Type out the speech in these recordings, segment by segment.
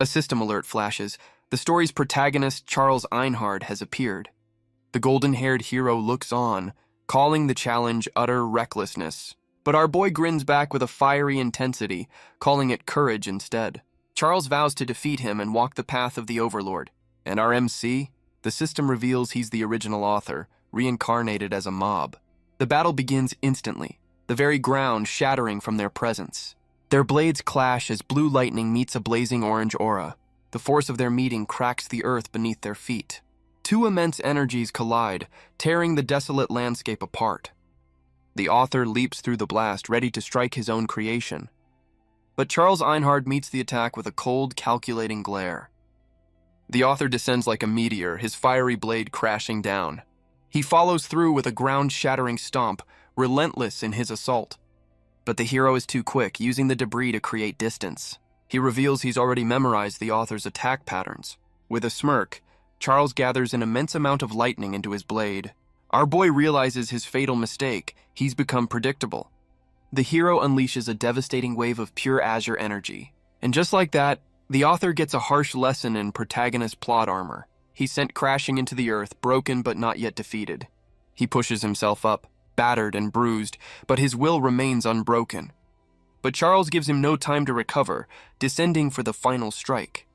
A system alert flashes. The story's protagonist, Charles Einhard, has appeared. The golden-haired hero looks on, calling the challenge utter recklessness. But our boy grins back with a fiery intensity, calling it courage instead. Charles vows to defeat him and walk the path of the Overlord. And our MC? The system reveals he's the original author, reincarnated as a mob. The battle begins instantly, the very ground shattering from their presence. Their blades clash as blue lightning meets a blazing orange aura. The force of their meeting cracks the earth beneath their feet. Two immense energies collide, tearing the desolate landscape apart. The author leaps through the blast, ready to strike his own creation. But Charles Einhard meets the attack with a cold, calculating glare. The author descends like a meteor, his fiery blade crashing down. He follows through with a ground-shattering stomp, relentless in his assault. But the hero is too quick, using the debris to create distance. He reveals he's already memorized the author's attack patterns. With a smirk, Charles gathers an immense amount of lightning into his blade. Our boy realizes his fatal mistake. He's become predictable. The hero unleashes a devastating wave of pure azure energy. And just like that, the author gets a harsh lesson in protagonist plot armor. He's sent crashing into the earth, broken but not yet defeated. He pushes himself up, battered and bruised, but his will remains unbroken. But Charles gives him no time to recover, descending for the final strike.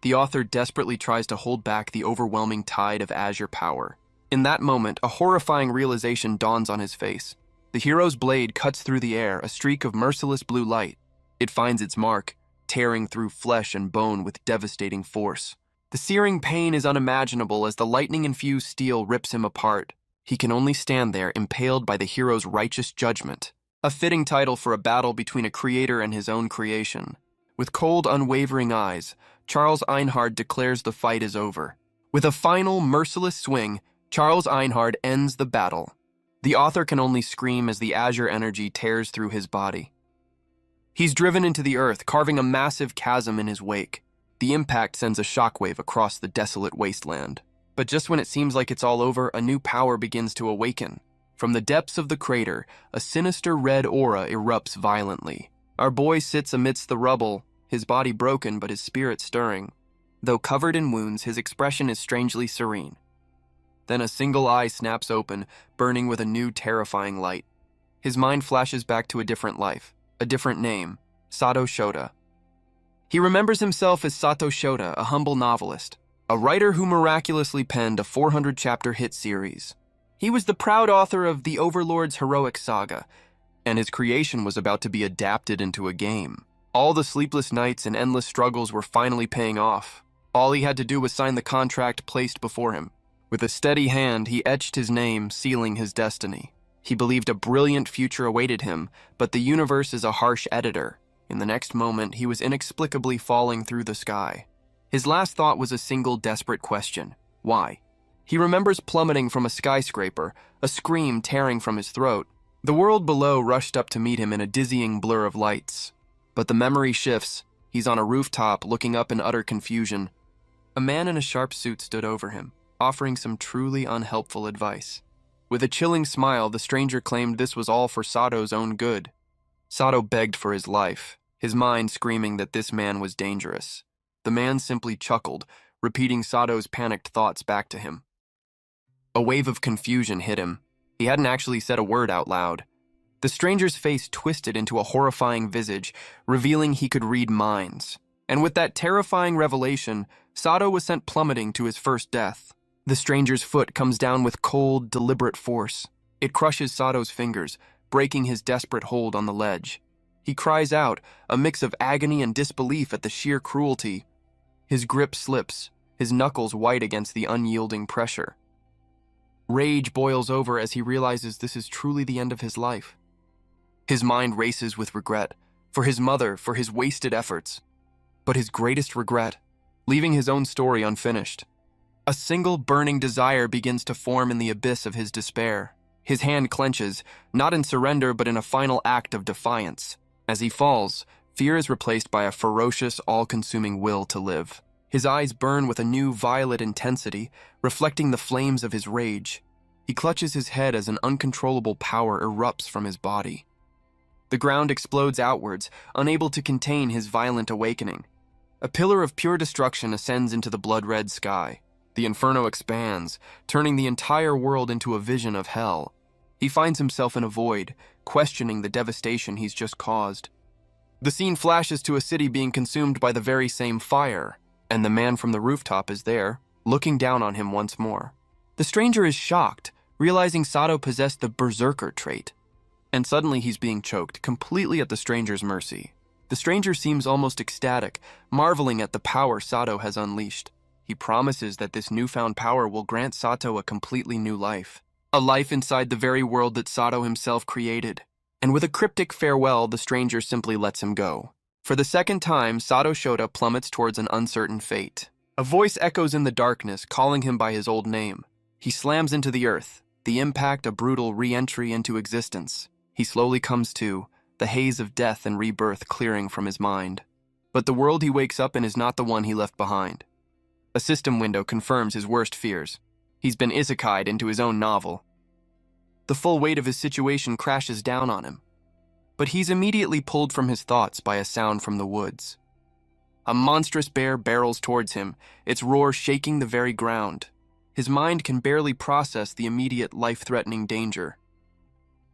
The author desperately tries to hold back the overwhelming tide of azure power. In that moment, a horrifying realization dawns on his face. The hero's blade cuts through the air, a streak of merciless blue light. It finds its mark, tearing through flesh and bone with devastating force. The searing pain is unimaginable as the lightning-infused steel rips him apart. He can only stand there, impaled by the hero's righteous judgment. A fitting title for a battle between a creator and his own creation. With cold, unwavering eyes, Charles Einhard declares the fight is over. With a final, merciless swing, Charles Einhard ends the battle. The author can only scream as the azure energy tears through his body. He's driven into the earth, carving a massive chasm in his wake. The impact sends a shockwave across the desolate wasteland. But just when it seems like it's all over, a new power begins to awaken. From the depths of the crater, a sinister red aura erupts violently. Our boy sits amidst the rubble, his body broken but his spirit stirring. Though covered in wounds, his expression is strangely serene. Then a single eye snaps open, burning with a new terrifying light. His mind flashes back to a different life, a different name, Sato Shota. He remembers himself as Sato Shota, a humble novelist, a writer who miraculously penned a 400-chapter hit series. He was the proud author of the Overlord's heroic saga, and his creation was about to be adapted into a game. All the sleepless nights and endless struggles were finally paying off. All he had to do was sign the contract placed before him. With a steady hand, he etched his name, sealing his destiny. He believed a brilliant future awaited him, but the universe is a harsh editor. In the next moment, he was inexplicably falling through the sky. His last thought was a single desperate question. Why? He remembers plummeting from a skyscraper, a scream tearing from his throat. The world below rushed up to meet him in a dizzying blur of lights. But the memory shifts. He's on a rooftop, looking up in utter confusion. A man in a sharp suit stood over him, offering some truly unhelpful advice. With a chilling smile, the stranger claimed this was all for Sato's own good. Sato begged for his life, his mind screaming that this man was dangerous. The man simply chuckled, repeating Sato's panicked thoughts back to him. A wave of confusion hit him. He hadn't actually said a word out loud. The stranger's face twisted into a horrifying visage, revealing he could read minds. And with that terrifying revelation, Sato was sent plummeting to his first death. The stranger's foot comes down with cold, deliberate force. It crushes Sato's fingers, breaking his desperate hold on the ledge. He cries out, a mix of agony and disbelief at the sheer cruelty. His grip slips, his knuckles white against the unyielding pressure. Rage boils over as he realizes this is truly the end of his life. His mind races with regret, for his mother, for his wasted efforts. But his greatest regret, leaving his own story unfinished. A single burning desire begins to form in the abyss of his despair. His hand clenches, not in surrender but in a final act of defiance. As he falls, fear is replaced by a ferocious, all-consuming will to live. His eyes burn with a new violet intensity, reflecting the flames of his rage. He clutches his head as an uncontrollable power erupts from his body. The ground explodes outwards, unable to contain his violent awakening. A pillar of pure destruction ascends into the blood-red sky. The inferno expands, turning the entire world into a vision of hell. He finds himself in a void, questioning the devastation he's just caused. The scene flashes to a city being consumed by the very same fire, and the man from the rooftop is there, looking down on him once more. The stranger is shocked, realizing Sato possessed the berserker trait. And suddenly he's being choked, completely at the stranger's mercy. The stranger seems almost ecstatic, marveling at the power Sato has unleashed. He promises that this newfound power will grant Sato a completely new life. A life inside the very world that Sato himself created. And with a cryptic farewell, the stranger simply lets him go. For the second time, Sato Shota plummets towards an uncertain fate. A voice echoes in the darkness, calling him by his old name. He slams into the earth, the impact a brutal re-entry into existence. He slowly comes to, the haze of death and rebirth clearing from his mind. But the world he wakes up in is not the one he left behind. A system window confirms his worst fears. He's been isekai'd into his own novel. The full weight of his situation crashes down on him. But he's immediately pulled from his thoughts by a sound from the woods. A monstrous bear barrels towards him, its roar shaking the very ground. His mind can barely process the immediate life-threatening danger.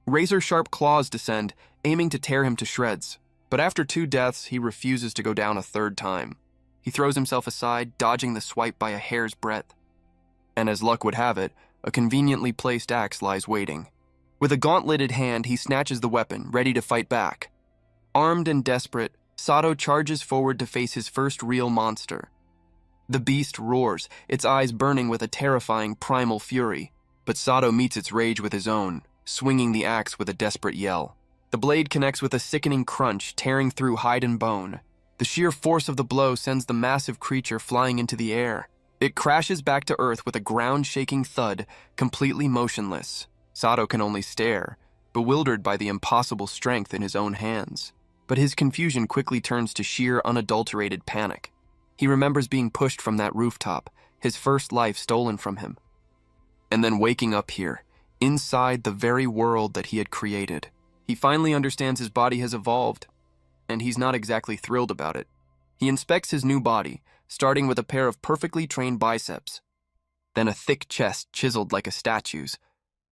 Razor-sharp claws descend, aiming to tear him to shreds. But after 2 deaths, he refuses to go down a 3rd time. He throws himself aside, dodging the swipe by a hair's breadth. And as luck would have it, a conveniently placed axe lies waiting. With a gauntleted hand, he snatches the weapon, ready to fight back. Armed and desperate, Sato charges forward to face his first real monster. The beast roars, its eyes burning with a terrifying primal fury. But Sato meets its rage with his own, swinging the axe with a desperate yell. The blade connects with a sickening crunch, tearing through hide and bone. The sheer force of the blow sends the massive creature flying into the air. It crashes back to earth with a ground-shaking thud, completely motionless. Sato can only stare, bewildered by the impossible strength in his own hands. But his confusion quickly turns to sheer, unadulterated panic. He remembers being pushed from that rooftop, his first life stolen from him. And then waking up here, inside the very world that he had created. He finally understands his body has evolved, and he's not exactly thrilled about it. He inspects his new body, starting with a pair of perfectly trained biceps, then a thick chest chiseled like a statue's,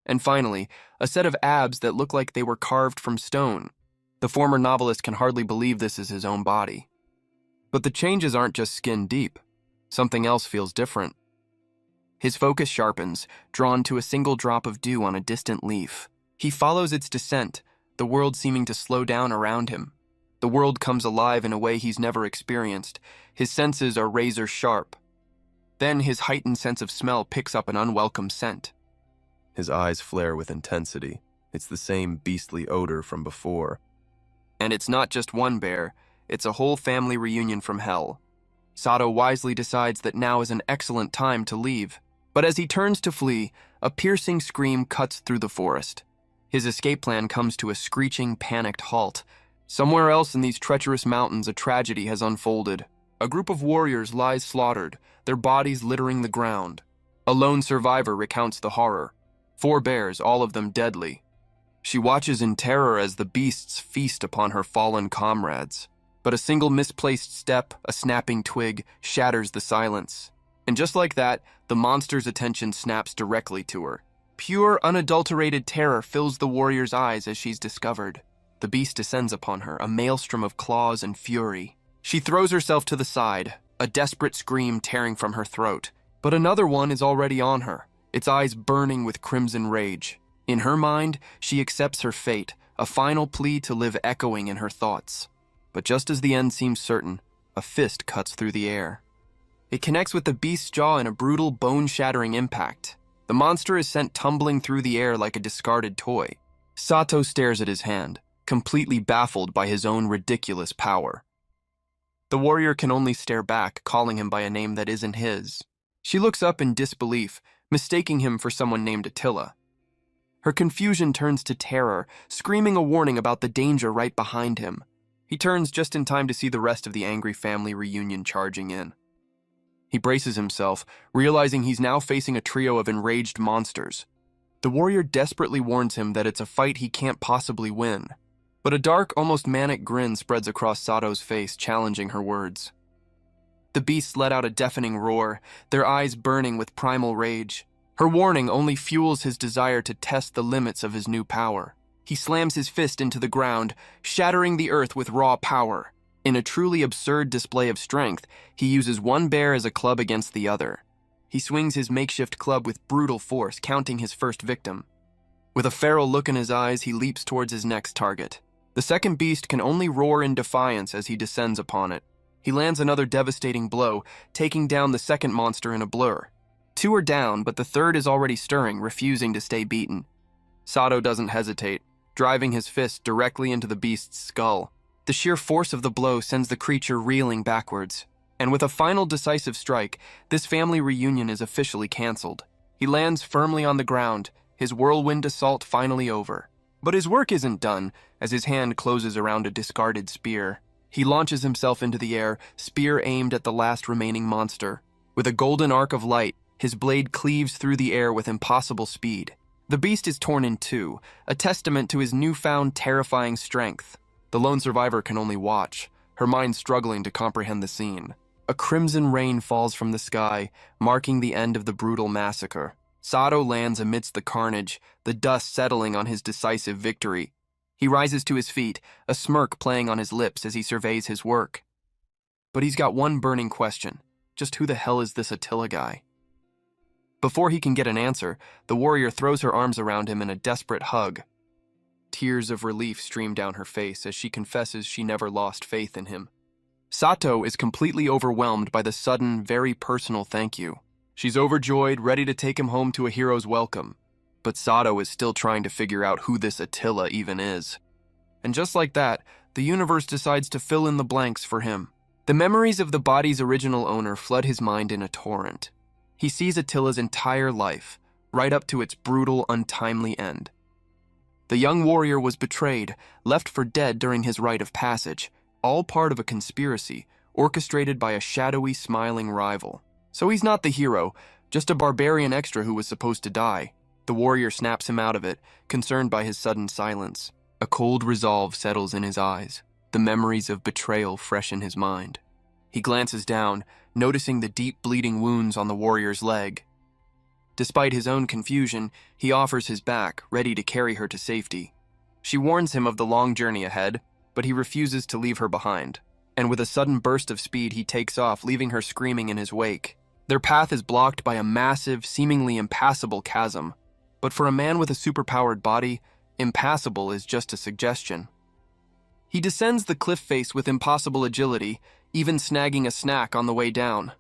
and finally, a set of abs that look like they were carved from stone. The former novelist can hardly believe this is his own body. But the changes aren't just skin deep. Something else feels different. His focus sharpens, drawn to a single drop of dew on a distant leaf. He follows its descent, the world seeming to slow down around him. The world comes alive in a way he's never experienced. His senses are razor sharp. Then his heightened sense of smell picks up an unwelcome scent. His eyes flare with intensity. It's the same beastly odor from before. And it's not just one bear, it's a whole family reunion from hell. Sato wisely decides that now is an excellent time to leave. But as he turns to flee, a piercing scream cuts through the forest. His escape plan comes to a screeching, panicked halt. Somewhere else in these treacherous mountains, a tragedy has unfolded. A group of warriors lies slaughtered, their bodies littering the ground. A lone survivor recounts the horror. 4 bears, all of them deadly. She watches in terror as the beasts feast upon her fallen comrades. But a single misplaced step, a snapping twig, shatters the silence. And just like that, the monster's attention snaps directly to her. Pure, unadulterated terror fills the warrior's eyes as she's discovered. The beast descends upon her, a maelstrom of claws and fury. She throws herself to the side, a desperate scream tearing from her throat. But another one is already on her, its eyes burning with crimson rage. In her mind, she accepts her fate, a final plea to live echoing in her thoughts. But just as the end seems certain, a fist cuts through the air. It connects with the beast's jaw in a brutal, bone-shattering impact. The monster is sent tumbling through the air like a discarded toy. Sato stares at his hand, completely baffled by his own ridiculous power. The warrior can only stare back, calling him by a name that isn't his. She looks up in disbelief, mistaking him for someone named Attila. Her confusion turns to terror, screaming a warning about the danger right behind him. He turns just in time to see the rest of the angry family reunion charging in. He braces himself, realizing he's now facing a trio of enraged monsters. The warrior desperately warns him that it's a fight he can't possibly win. But a dark, almost manic grin spreads across Sato's face, challenging her words. The beasts let out a deafening roar, their eyes burning with primal rage. Her warning only fuels his desire to test the limits of his new power. He slams his fist into the ground, shattering the earth with raw power. In a truly absurd display of strength, he uses one bear as a club against the other. He swings his makeshift club with brutal force, counting his first victim. With a feral look in his eyes, he leaps towards his next target. The second beast can only roar in defiance as he descends upon it. He lands another devastating blow, taking down the second monster in a blur. 2 are down, but the third is already stirring, refusing to stay beaten. Sato doesn't hesitate, driving his fist directly into the beast's skull. The sheer force of the blow sends the creature reeling backwards. And with a final decisive strike, this family reunion is officially cancelled. He lands firmly on the ground, his whirlwind assault finally over. But his work isn't done, as his hand closes around a discarded spear. He launches himself into the air, spear aimed at the last remaining monster. With a golden arc of light, his blade cleaves through the air with impossible speed. The beast is torn in two, a testament to his newfound terrifying strength. The lone survivor can only watch, her mind struggling to comprehend the scene. A crimson rain falls from the sky, marking the end of the brutal massacre. Sato lands amidst the carnage, the dust settling on his decisive victory. He rises to his feet, a smirk playing on his lips as he surveys his work. But he's got one burning question. Just who the hell is this Attila guy? Before he can get an answer, the warrior throws her arms around him in a desperate hug. Tears of relief stream down her face as she confesses she never lost faith in him. Sato is completely overwhelmed by the sudden, very personal thank you. She's overjoyed, ready to take him home to a hero's welcome. But Sato is still trying to figure out who this Attila even is. And just like that, the universe decides to fill in the blanks for him. The memories of the body's original owner flood his mind in a torrent. He sees Attila's entire life, right up to its brutal, untimely end. The young warrior was betrayed, left for dead during his rite of passage, all part of a conspiracy, orchestrated by a shadowy, smiling rival. So he's not the hero, just a barbarian extra who was supposed to die. The warrior snaps him out of it, concerned by his sudden silence. A cold resolve settles in his eyes, the memories of betrayal fresh in his mind. He glances down, noticing the deep bleeding wounds on the warrior's leg. Despite his own confusion, he offers his back, ready to carry her to safety. She warns him of the long journey ahead, but he refuses to leave her behind. And with a sudden burst of speed, he takes off, leaving her screaming in his wake. Their path is blocked by a massive, seemingly impassable chasm. But for a man with a superpowered body, impassable is just a suggestion. He descends the cliff face with impossible agility, even snagging a snack on the way down.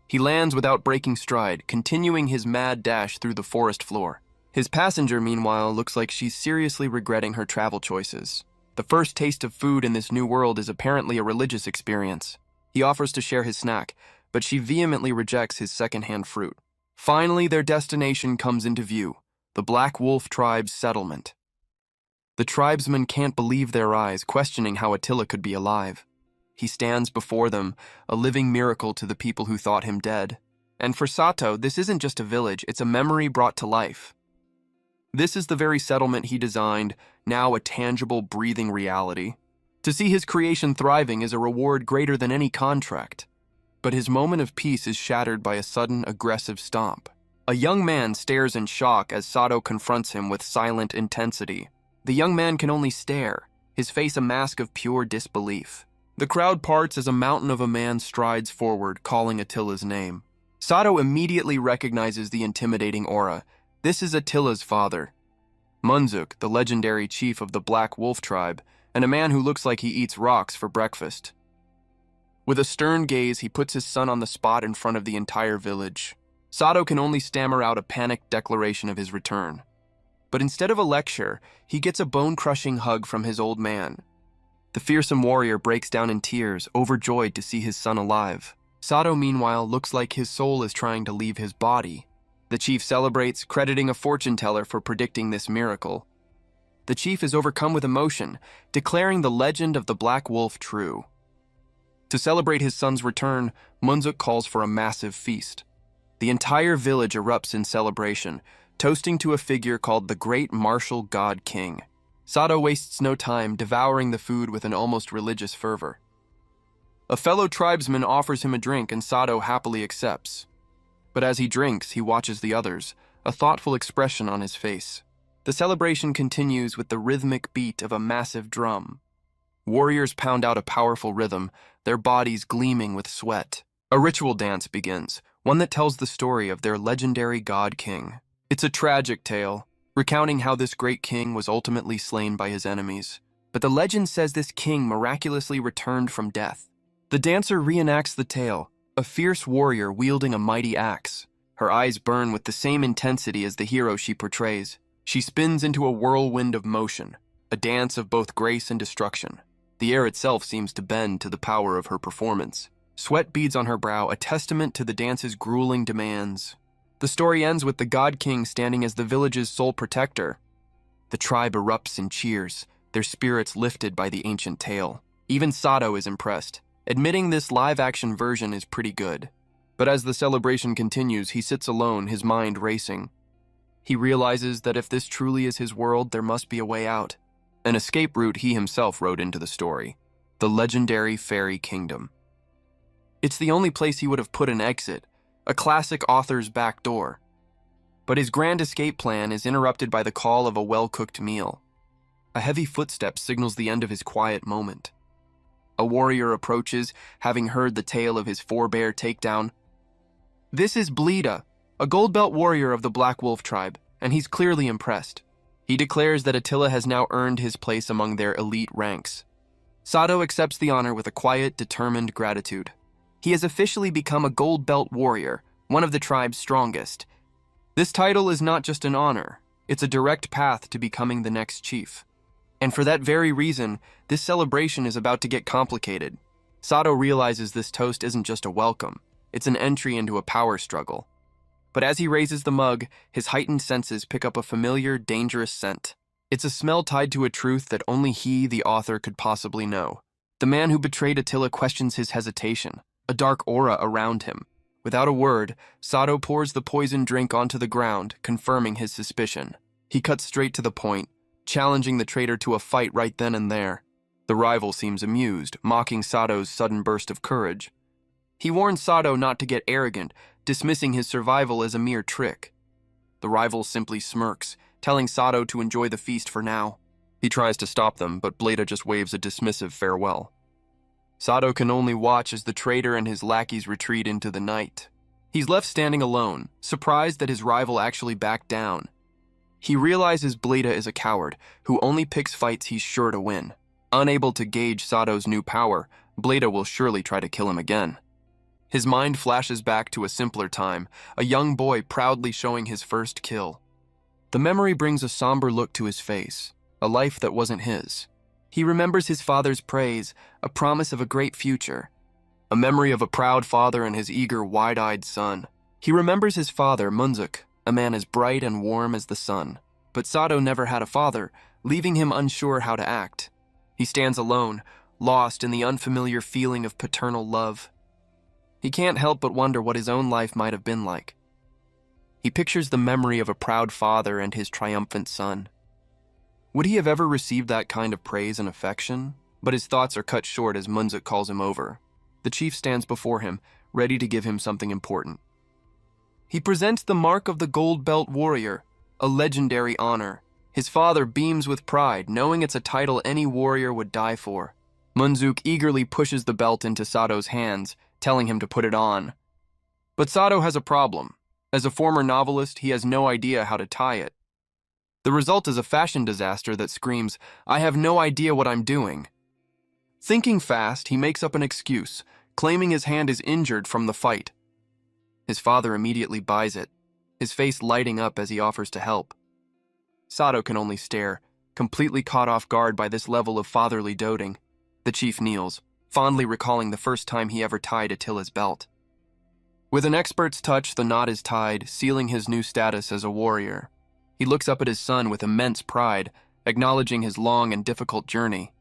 He lands without breaking stride, continuing his mad dash through the forest floor. His passenger, meanwhile, looks like she's seriously regretting her travel choices. The first taste of food in this new world is apparently a religious experience. He offers to share his snack, but she vehemently rejects his second-hand fruit. Finally, their destination comes into view, the Black Wolf tribe's settlement. The tribesmen can't believe their eyes, questioning how Attila could be alive. He stands before them, a living miracle to the people who thought him dead. And for Sato, this isn't just a village, it's a memory brought to life. This is the very settlement he designed, now a tangible, breathing reality. To see his creation thriving is a reward greater than any contract. But his moment of peace is shattered by a sudden, aggressive stomp. A young man stares in shock as Sato confronts him with silent intensity. The young man can only stare, his face a mask of pure disbelief. The crowd parts as a mountain of a man strides forward, calling Attila's name. Sato immediately recognizes the intimidating aura. This is Attila's father, Munzuk, the legendary chief of the Black Wolf tribe, and a man who looks like he eats rocks for breakfast. With a stern gaze, he puts his son on the spot in front of the entire village. Sato can only stammer out a panicked declaration of his return. But instead of a lecture, he gets a bone-crushing hug from his old man. The fearsome warrior breaks down in tears, overjoyed to see his son alive. Sato, meanwhile, looks like his soul is trying to leave his body. The chief celebrates, crediting a fortune-teller for predicting this miracle. The chief is overcome with emotion, declaring the legend of the Black Wolf true. To celebrate his son's return, Munzuk calls for a massive feast. The entire village erupts in celebration, toasting to a figure called the Great Martial God King. Sato wastes no time, devouring the food with an almost religious fervor. A fellow tribesman offers him a drink and Sato happily accepts. But as he drinks, he watches the others, a thoughtful expression on his face. The celebration continues with the rhythmic beat of a massive drum. Warriors pound out a powerful rhythm, their bodies gleaming with sweat. A ritual dance begins, one that tells the story of their legendary god king. It's a tragic tale, recounting how this great king was ultimately slain by his enemies. But the legend says this king miraculously returned from death. The dancer reenacts the tale, a fierce warrior wielding a mighty axe. Her eyes burn with the same intensity as the hero she portrays. She spins into a whirlwind of motion, a dance of both grace and destruction. The air itself seems to bend to the power of her performance. Sweat beads on her brow, a testament to the dance's grueling demands. The story ends with the god king standing as the village's sole protector. The tribe erupts in cheers, their spirits lifted by the ancient tale. Even Sato is impressed, admitting this live-action version is pretty good. But as the celebration continues, he sits alone, his mind racing. He realizes that if this truly is his world, there must be a way out. An escape route he himself wrote into the story. The legendary fairy kingdom. It's the only place he would have put an exit, a classic author's back door. But his grand escape plan is interrupted by the call of a well-cooked meal. A heavy footstep signals the end of his quiet moment. A warrior approaches, having heard the tale of his forebear takedown. This is Bleeda, a gold belt warrior of the Black Wolf tribe, and he's clearly impressed. He declares that Attila has now earned his place among their elite ranks. Sato accepts the honor with a quiet, determined gratitude. He has officially become a gold belt warrior, one of the tribe's strongest. This title is not just an honor, it's a direct path to becoming the next chief. And for that very reason, this celebration is about to get complicated. Sato realizes this toast isn't just a welcome, it's an entry into a power struggle. But as he raises the mug, his heightened senses pick up a familiar, dangerous scent. It's a smell tied to a truth that only he, the author, could possibly know. The man who betrayed Attila questions his hesitation, a dark aura around him. Without a word, Sato pours the poisoned drink onto the ground, confirming his suspicion. He cuts straight to the point, challenging the traitor to a fight right then and there. The rival seems amused, mocking Sato's sudden burst of courage. He warns Sato not to get arrogant, dismissing his survival as a mere trick. The rival simply smirks, telling Sato to enjoy the feast for now. He tries to stop them, but Bleeda just waves a dismissive farewell. Sato can only watch as the traitor and his lackeys retreat into the night. He's left standing alone, surprised that his rival actually backed down. He realizes Bleeda is a coward, who only picks fights he's sure to win. Unable to gauge Sato's new power, Bleeda will surely try to kill him again. His mind flashes back to a simpler time, a young boy proudly showing his first kill. The memory brings a somber look to his face, a life that wasn't his. He remembers his father's praise, a promise of a great future. A memory of a proud father and his eager, wide-eyed son. He remembers his father, Munzuk, a man as bright and warm as the sun. But Sato never had a father, leaving him unsure how to act. He stands alone, lost in the unfamiliar feeling of paternal love. He can't help but wonder what his own life might have been like. He pictures the memory of a proud father and his triumphant son. Would he have ever received that kind of praise and affection? But his thoughts are cut short as Munzuk calls him over. The chief stands before him, ready to give him something important. He presents the mark of the Gold Belt Warrior, a legendary honor. His father beams with pride, knowing it's a title any warrior would die for. Munzuk eagerly pushes the belt into Sato's hands, telling him to put it on. But Sato has a problem. As a former novelist, he has no idea how to tie it. The result is a fashion disaster that screams, "I have no idea what I'm doing." Thinking fast, he makes up an excuse, claiming his hand is injured from the fight. His father immediately buys it, his face lighting up as he offers to help. Sato can only stare, completely caught off guard by this level of fatherly doting. The chief kneels, fondly recalling the first time he ever tied Attila's belt. With an expert's touch, the knot is tied, sealing his new status as a warrior. He looks up at his son with immense pride, acknowledging his long and difficult journey.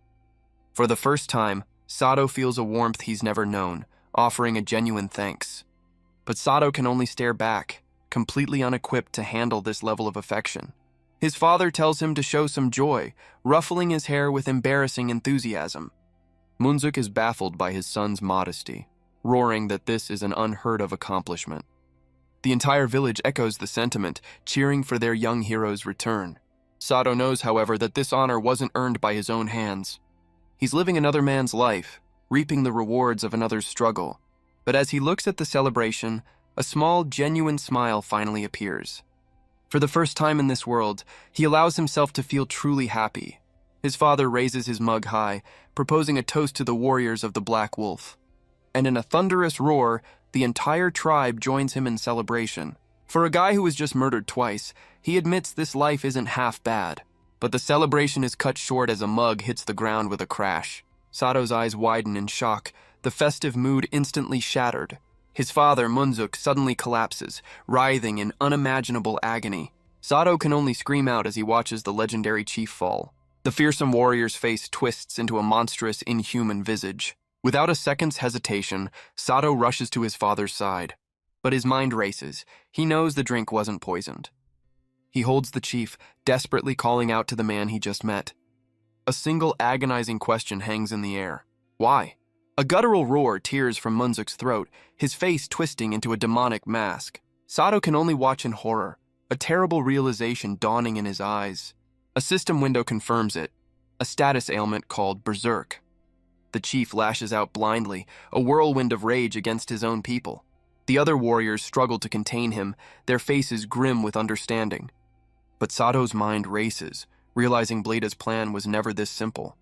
For the first time, Sato feels a warmth he's never known, offering a genuine thanks. But Sato can only stare back, completely unequipped to handle this level of affection. His father tells him to show some joy, ruffling his hair with embarrassing enthusiasm. Munzuk is baffled by his son's modesty, roaring that this is an unheard-of accomplishment. The entire village echoes the sentiment, cheering for their young hero's return. Sato knows, however, that this honor wasn't earned by his own hands. He's living another man's life, reaping the rewards of another's struggle. But as he looks at the celebration, a small, genuine smile finally appears. For the first time in this world, he allows himself to feel truly happy. His father raises his mug high, proposing a toast to the warriors of the Black Wolf. And in a thunderous roar, the entire tribe joins him in celebration. For a guy who was just murdered twice, he admits this life isn't half bad. But the celebration is cut short as a mug hits the ground with a crash. Sato's eyes widen in shock, the festive mood instantly shattered. His father, Munzuk, suddenly collapses, writhing in unimaginable agony. Sato can only scream out as he watches the legendary chief fall. The fearsome warrior's face twists into a monstrous, inhuman visage. Without a second's hesitation, Sato rushes to his father's side. But his mind races. He knows the drink wasn't poisoned. He holds the chief, desperately calling out to the man he just met. A single agonizing question hangs in the air. Why? A guttural roar tears from Munzuk's throat, his face twisting into a demonic mask. Sato can only watch in horror, a terrible realization dawning in his eyes. A system window confirms it, a status ailment called berserk. The chief lashes out blindly, a whirlwind of rage against his own people. The other warriors struggle to contain him, their faces grim with understanding. But Sato's mind races, realizing Blada's plan was never this simple.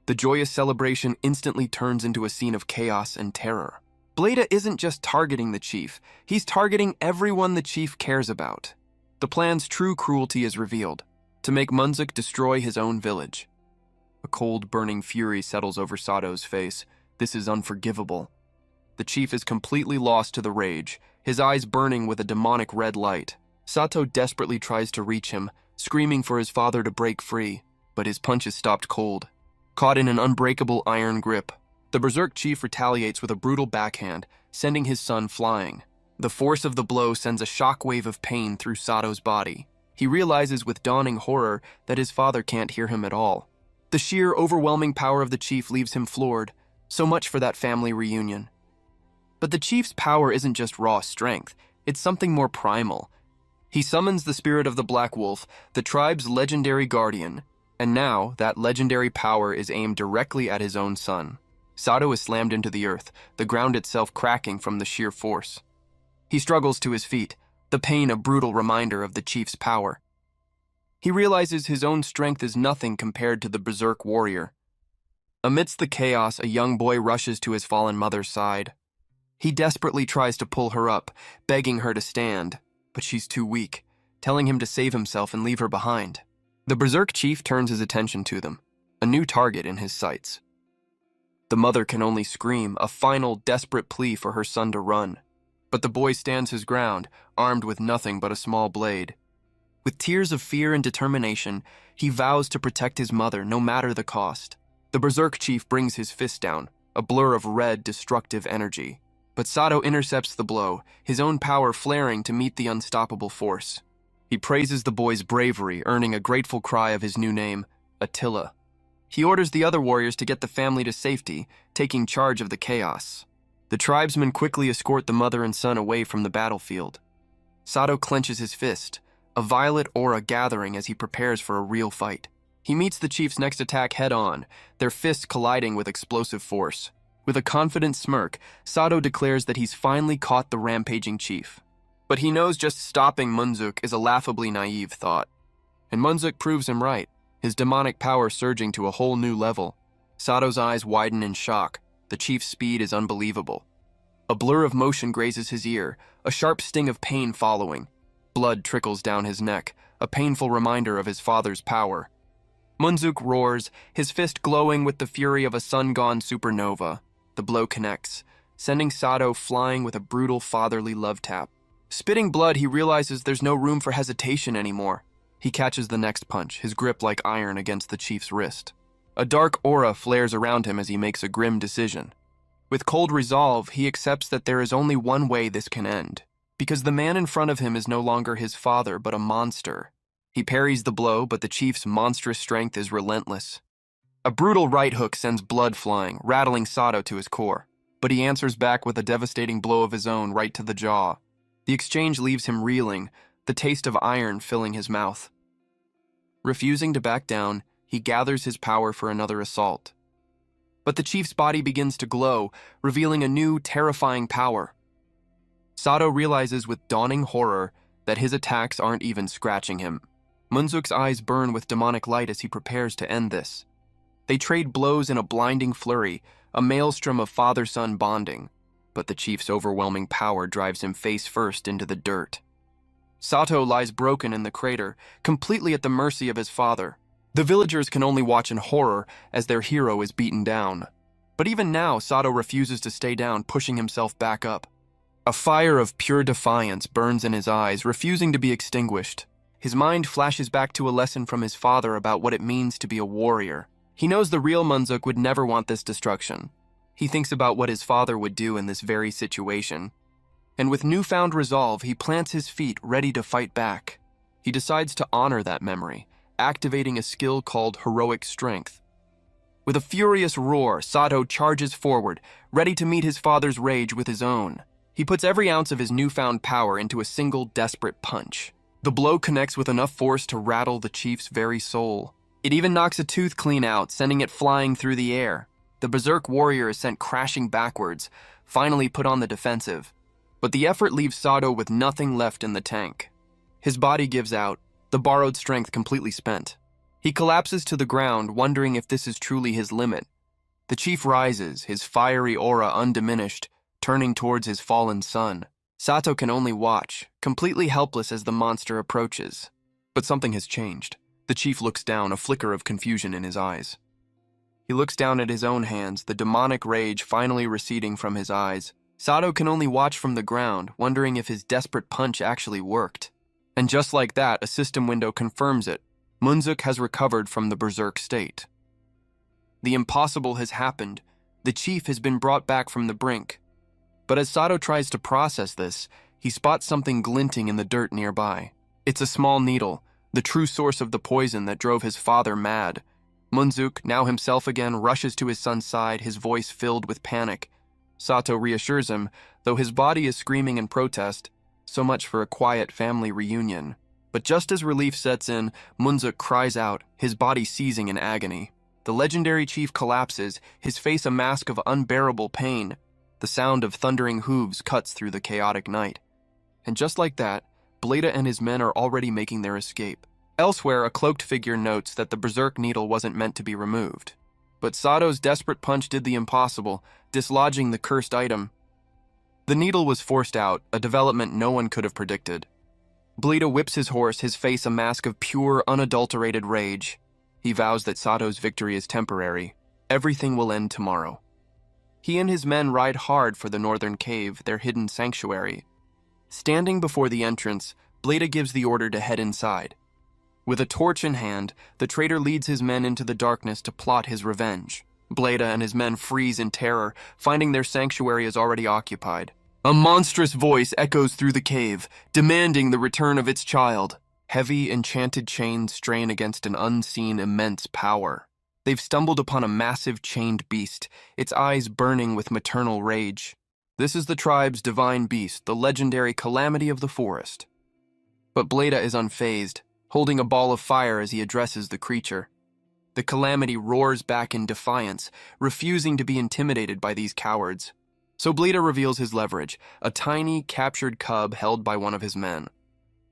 The joyous celebration instantly turns into a scene of chaos and terror. Blada isn't just targeting the chief, he's targeting everyone the chief cares about. The plan's true cruelty is revealed, to make Munzuk destroy his own village. A cold, burning fury settles over Sato's face. This is unforgivable. The chief is completely lost to the rage, his eyes burning with a demonic red light. Sato desperately tries to reach him, screaming for his father to break free, but his punch is stopped cold. Caught in an unbreakable iron grip, the berserk chief retaliates with a brutal backhand, sending his son flying. The force of the blow sends a shockwave of pain through Sato's body. He realizes with dawning horror that his father can't hear him at all. The sheer, overwhelming power of the chief leaves him floored. So much for that family reunion. But the chief's power isn't just raw strength, it's something more primal. He summons the spirit of the Black Wolf, the tribe's legendary guardian, and now that legendary power is aimed directly at his own son. Sato is slammed into the earth, the ground itself cracking from the sheer force. He struggles to his feet, the pain a brutal reminder of the chief's power. He realizes his own strength is nothing compared to the berserk warrior. Amidst the chaos, a young boy rushes to his fallen mother's side. He desperately tries to pull her up, begging her to stand, but she's too weak, telling him to save himself and leave her behind. The berserk chief turns his attention to them, a new target in his sights. The mother can only scream, a final, desperate plea for her son to run. But the boy stands his ground, armed with nothing but a small blade. With tears of fear and determination, he vows to protect his mother no matter the cost. The berserk chief brings his fist down, a blur of red, destructive energy. But Sato intercepts the blow, his own power flaring to meet the unstoppable force. He praises the boy's bravery, earning a grateful cry of his new name, Attila. He orders the other warriors to get the family to safety, taking charge of the chaos. The tribesmen quickly escort the mother and son away from the battlefield. Sato clenches his fist, a violet aura gathering as he prepares for a real fight. He meets the chief's next attack head-on, their fists colliding with explosive force. With a confident smirk, Sato declares that he's finally caught the rampaging chief. But he knows just stopping Munzuk is a laughably naive thought. And Munzuk proves him right, his demonic power surging to a whole new level. Sato's eyes widen in shock. The chief's speed is unbelievable. A blur of motion grazes his ear, a sharp sting of pain following. Blood trickles down his neck, a painful reminder of his father's power. Munzuk roars, his fist glowing with the fury of a sun-gone supernova. The blow connects, sending Sato flying with a brutal fatherly love tap. Spitting blood, he realizes there's no room for hesitation anymore. He catches the next punch, his grip like iron against the chief's wrist. A dark aura flares around him as he makes a grim decision. With cold resolve, he accepts that there is only one way this can end, because the man in front of him is no longer his father, but a monster. He parries the blow, but the chief's monstrous strength is relentless. A brutal right hook sends blood flying, rattling Sato to his core, but he answers back with a devastating blow of his own right to the jaw. The exchange leaves him reeling, the taste of iron filling his mouth. Refusing to back down, he gathers his power for another assault. But the chief's body begins to glow, revealing a new, terrifying power. Sato realizes with dawning horror that his attacks aren't even scratching him. Munzuk's eyes burn with demonic light as he prepares to end this. They trade blows in a blinding flurry, a maelstrom of father-son bonding, but the chief's overwhelming power drives him face first into the dirt. Sato lies broken in the crater, completely at the mercy of his father. The villagers can only watch in horror as their hero is beaten down. But even now, Sato refuses to stay down, pushing himself back up. A fire of pure defiance burns in his eyes, refusing to be extinguished. His mind flashes back to a lesson from his father about what it means to be a warrior. He knows the real Munzuk would never want this destruction. He thinks about what his father would do in this very situation. And with newfound resolve, he plants his feet, ready to fight back. He decides to honor that memory, activating a skill called heroic strength. With a furious roar, Sato charges forward, ready to meet his father's rage with his own. He puts every ounce of his newfound power into a single desperate punch. The blow connects with enough force to rattle the chief's very soul. It even knocks a tooth clean out, sending it flying through the air. The berserk warrior is sent crashing backwards, finally put on the defensive. But the effort leaves Sato with nothing left in the tank. His body gives out, the borrowed strength completely spent. He collapses to the ground, wondering if this is truly his limit. The chief rises, his fiery aura undiminished, turning towards his fallen son. Sato can only watch, completely helpless as the monster approaches. But something has changed. The chief looks down, a flicker of confusion in his eyes. He looks down at his own hands, the demonic rage finally receding from his eyes. Sato can only watch from the ground, wondering if his desperate punch actually worked. And just like that, a system window confirms it. Munzuk has recovered from the berserk state. The impossible has happened. The chief has been brought back from the brink. But as Sato tries to process this, he spots something glinting in the dirt nearby. It's a small needle, the true source of the poison that drove his father mad. Munzuk, now himself again, rushes to his son's side, his voice filled with panic. Sato reassures him, though his body is screaming in protest. So much for a quiet family reunion. But just as relief sets in, Munzuk cries out, his body seizing in agony. The legendary chief collapses, his face a mask of unbearable pain. The sound of thundering hooves cuts through the chaotic night. And just like that, Bleda and his men are already making their escape. Elsewhere, a cloaked figure notes that the berserk needle wasn't meant to be removed. But Sato's desperate punch did the impossible, dislodging the cursed item. The needle was forced out, a development no one could have predicted. Bleda whips his horse, his face a mask of pure, unadulterated rage. He vows that Sato's victory is temporary. Everything will end tomorrow. He and his men ride hard for the northern cave, their hidden sanctuary. Standing before the entrance, Bleda gives the order to head inside. With a torch in hand, the traitor leads his men into the darkness to plot his revenge. Bleda and his men freeze in terror, finding their sanctuary is already occupied. A monstrous voice echoes through the cave, demanding the return of its child. Heavy, enchanted chains strain against an unseen, immense power. They've stumbled upon a massive chained beast, its eyes burning with maternal rage. This is the tribe's divine beast, the legendary calamity of the forest. But Bleda is unfazed, holding a ball of fire as he addresses the creature. The calamity roars back in defiance, refusing to be intimidated by these cowards. So Bleda reveals his leverage, a tiny, captured cub held by one of his men.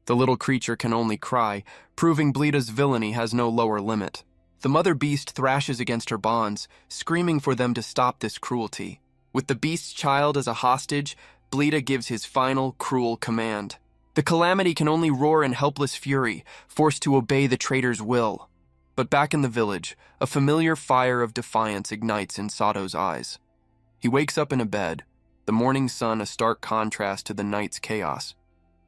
The little creature can only cry, proving Bleda's villainy has no lower limit. The mother beast thrashes against her bonds, screaming for them to stop this cruelty. With the beast's child as a hostage, Bleda gives his final, cruel command. The calamity can only roar in helpless fury, forced to obey the traitor's will. But back in the village, a familiar fire of defiance ignites in Sato's eyes. He wakes up in a bed, the morning sun a stark contrast to the night's chaos.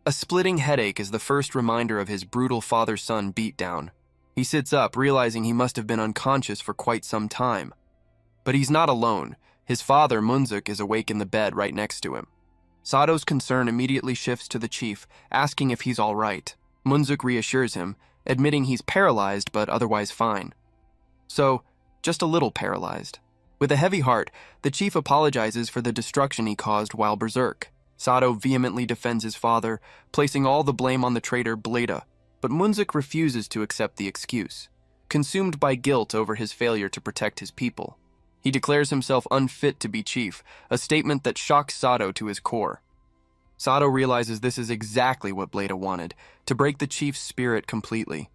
A splitting headache is the first reminder of his brutal father-son beatdown. He sits up, realizing he must have been unconscious for quite some time. But he's not alone. His father, Munzuk, is awake in the bed right next to him. Sato's concern immediately shifts to the chief, asking if he's all right. Munzuk reassures him, admitting he's paralyzed but otherwise fine. So, just a little paralyzed. With a heavy heart, the chief apologizes for the destruction he caused while berserk. Sato vehemently defends his father, placing all the blame on the traitor Bleda, but Munzik refuses to accept the excuse, consumed by guilt over his failure to protect his people. He declares himself unfit to be chief, a statement that shocks Sato to his core. Sato realizes this is exactly what Bleda wanted, to break the chief's spirit completely.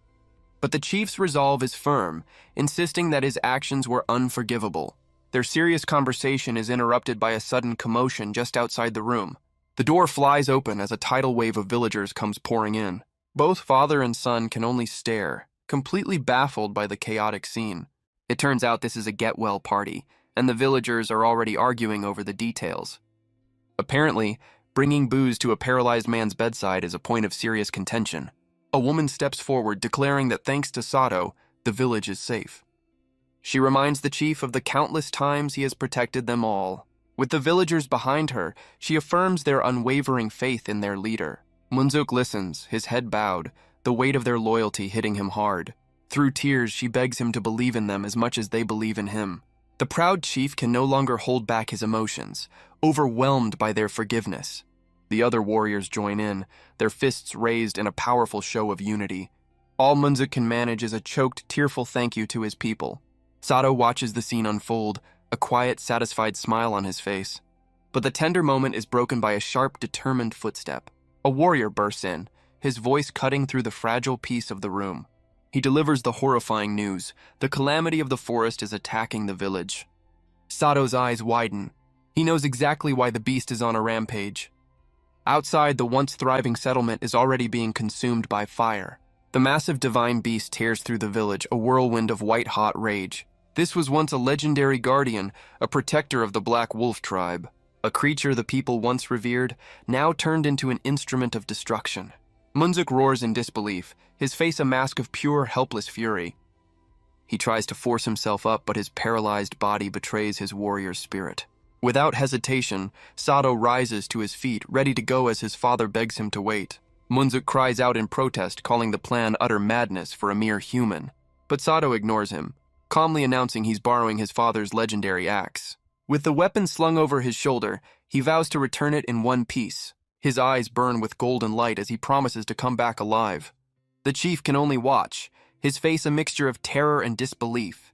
But the chief's resolve is firm, insisting that his actions were unforgivable. Their serious conversation is interrupted by a sudden commotion just outside the room. The door flies open as a tidal wave of villagers comes pouring in. Both father and son can only stare, completely baffled by the chaotic scene. It turns out this is a get-well party, and the villagers are already arguing over the details. Apparently, bringing booze to a paralyzed man's bedside is a point of serious contention. A woman steps forward, declaring that thanks to Sato, the village is safe. She reminds the chief of the countless times he has protected them all. With the villagers behind her, she affirms their unwavering faith in their leader. Munzik listens, his head bowed, the weight of their loyalty hitting him hard. Through tears, she begs him to believe in them as much as they believe in him. The proud chief can no longer hold back his emotions, overwhelmed by their forgiveness. The other warriors join in, their fists raised in a powerful show of unity. All Munzik can manage is a choked, tearful thank you to his people. Sato watches the scene unfold, a quiet, satisfied smile on his face. But the tender moment is broken by a sharp, determined footstep. A warrior bursts in, his voice cutting through the fragile peace of the room. He delivers the horrifying news. The calamity of the forest is attacking the village. Sato's eyes widen. He knows exactly why the beast is on a rampage. Outside, the once thriving settlement is already being consumed by fire. The massive divine beast tears through the village, a whirlwind of white-hot rage. This was once a legendary guardian, a protector of the Black Wolf tribe. A creature the people once revered, now turned into an instrument of destruction. Munzik roars in disbelief, his face a mask of pure, helpless fury. He tries to force himself up, but his paralyzed body betrays his warrior spirit. Without hesitation, Sato rises to his feet, ready to go as his father begs him to wait. Munzik cries out in protest, calling the plan utter madness for a mere human. But Sato ignores him, calmly announcing he's borrowing his father's legendary axe. With the weapon slung over his shoulder, he vows to return it in one piece. His eyes burn with golden light as he promises to come back alive. The chief can only watch, his face a mixture of terror and disbelief.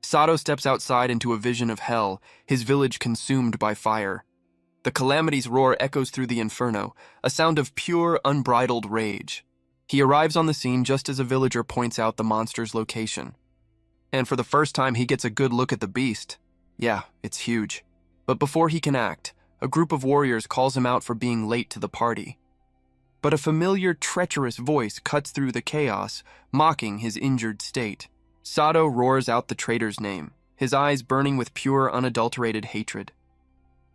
Sato steps outside into a vision of hell, his village consumed by fire. The calamity's roar echoes through the inferno, a sound of pure, unbridled rage. He arrives on the scene just as a villager points out the monster's location. And for the first time, he gets a good look at the beast. Yeah, it's huge. But before he can act, a group of warriors calls him out for being late to the party. But a familiar, treacherous voice cuts through the chaos, mocking his injured state. Sato roars out the traitor's name, his eyes burning with pure, unadulterated hatred.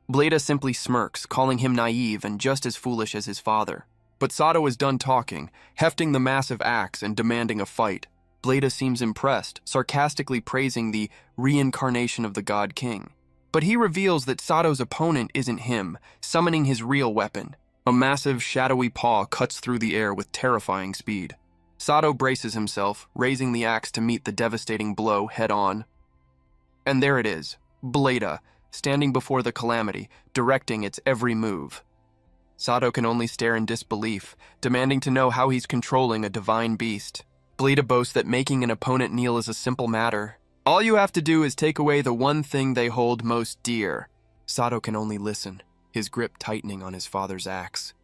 Bleda simply smirks, calling him naive and just as foolish as his father. But Sato is done talking, hefting the massive axe and demanding a fight. Bleda seems impressed, sarcastically praising the reincarnation of the God King. But he reveals that Sato's opponent isn't him, summoning his real weapon. A massive, shadowy paw cuts through the air with terrifying speed. Sato braces himself, raising the axe to meet the devastating blow head-on. And there it is, Bleda, standing before the calamity, directing its every move. Sato can only stare in disbelief, demanding to know how he's controlling a divine beast. Bleda boasts that making an opponent kneel is a simple matter. All you have to do is take away the one thing they hold most dear. Sato can only listen, his grip tightening on his father's axe.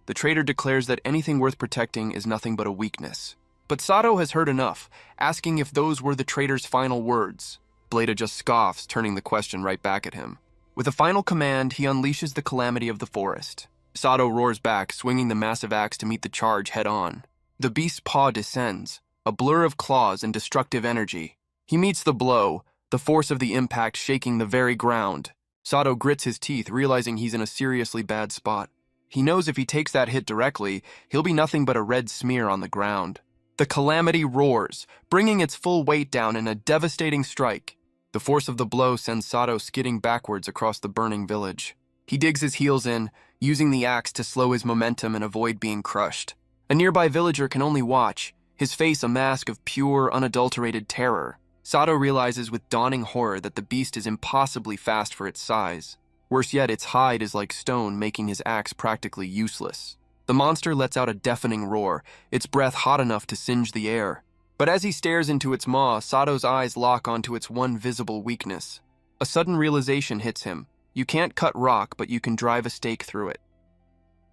The traitor declares that anything worth protecting is nothing but a weakness. But Sato has heard enough, asking if those were the traitor's final words. Bleda just scoffs, turning the question right back at him. With a final command, he unleashes the calamity of the forest. Sato roars back, swinging the massive axe to meet the charge head-on. The beast's paw descends, a blur of claws and destructive energy. He meets the blow, the force of the impact shaking the very ground. Sato grits his teeth, realizing he's in a seriously bad spot. He knows if he takes that hit directly, he'll be nothing but a red smear on the ground. The calamity roars, bringing its full weight down in a devastating strike. The force of the blow sends Sato skidding backwards across the burning village. He digs his heels in, using the axe to slow his momentum and avoid being crushed. A nearby villager can only watch, his face a mask of pure, unadulterated terror. Sato realizes with dawning horror that the beast is impossibly fast for its size. Worse yet, its hide is like stone, making his axe practically useless. The monster lets out a deafening roar, its breath hot enough to singe the air. But as he stares into its maw, Sato's eyes lock onto its one visible weakness. A sudden realization hits him. You can't cut rock, but you can drive a stake through it.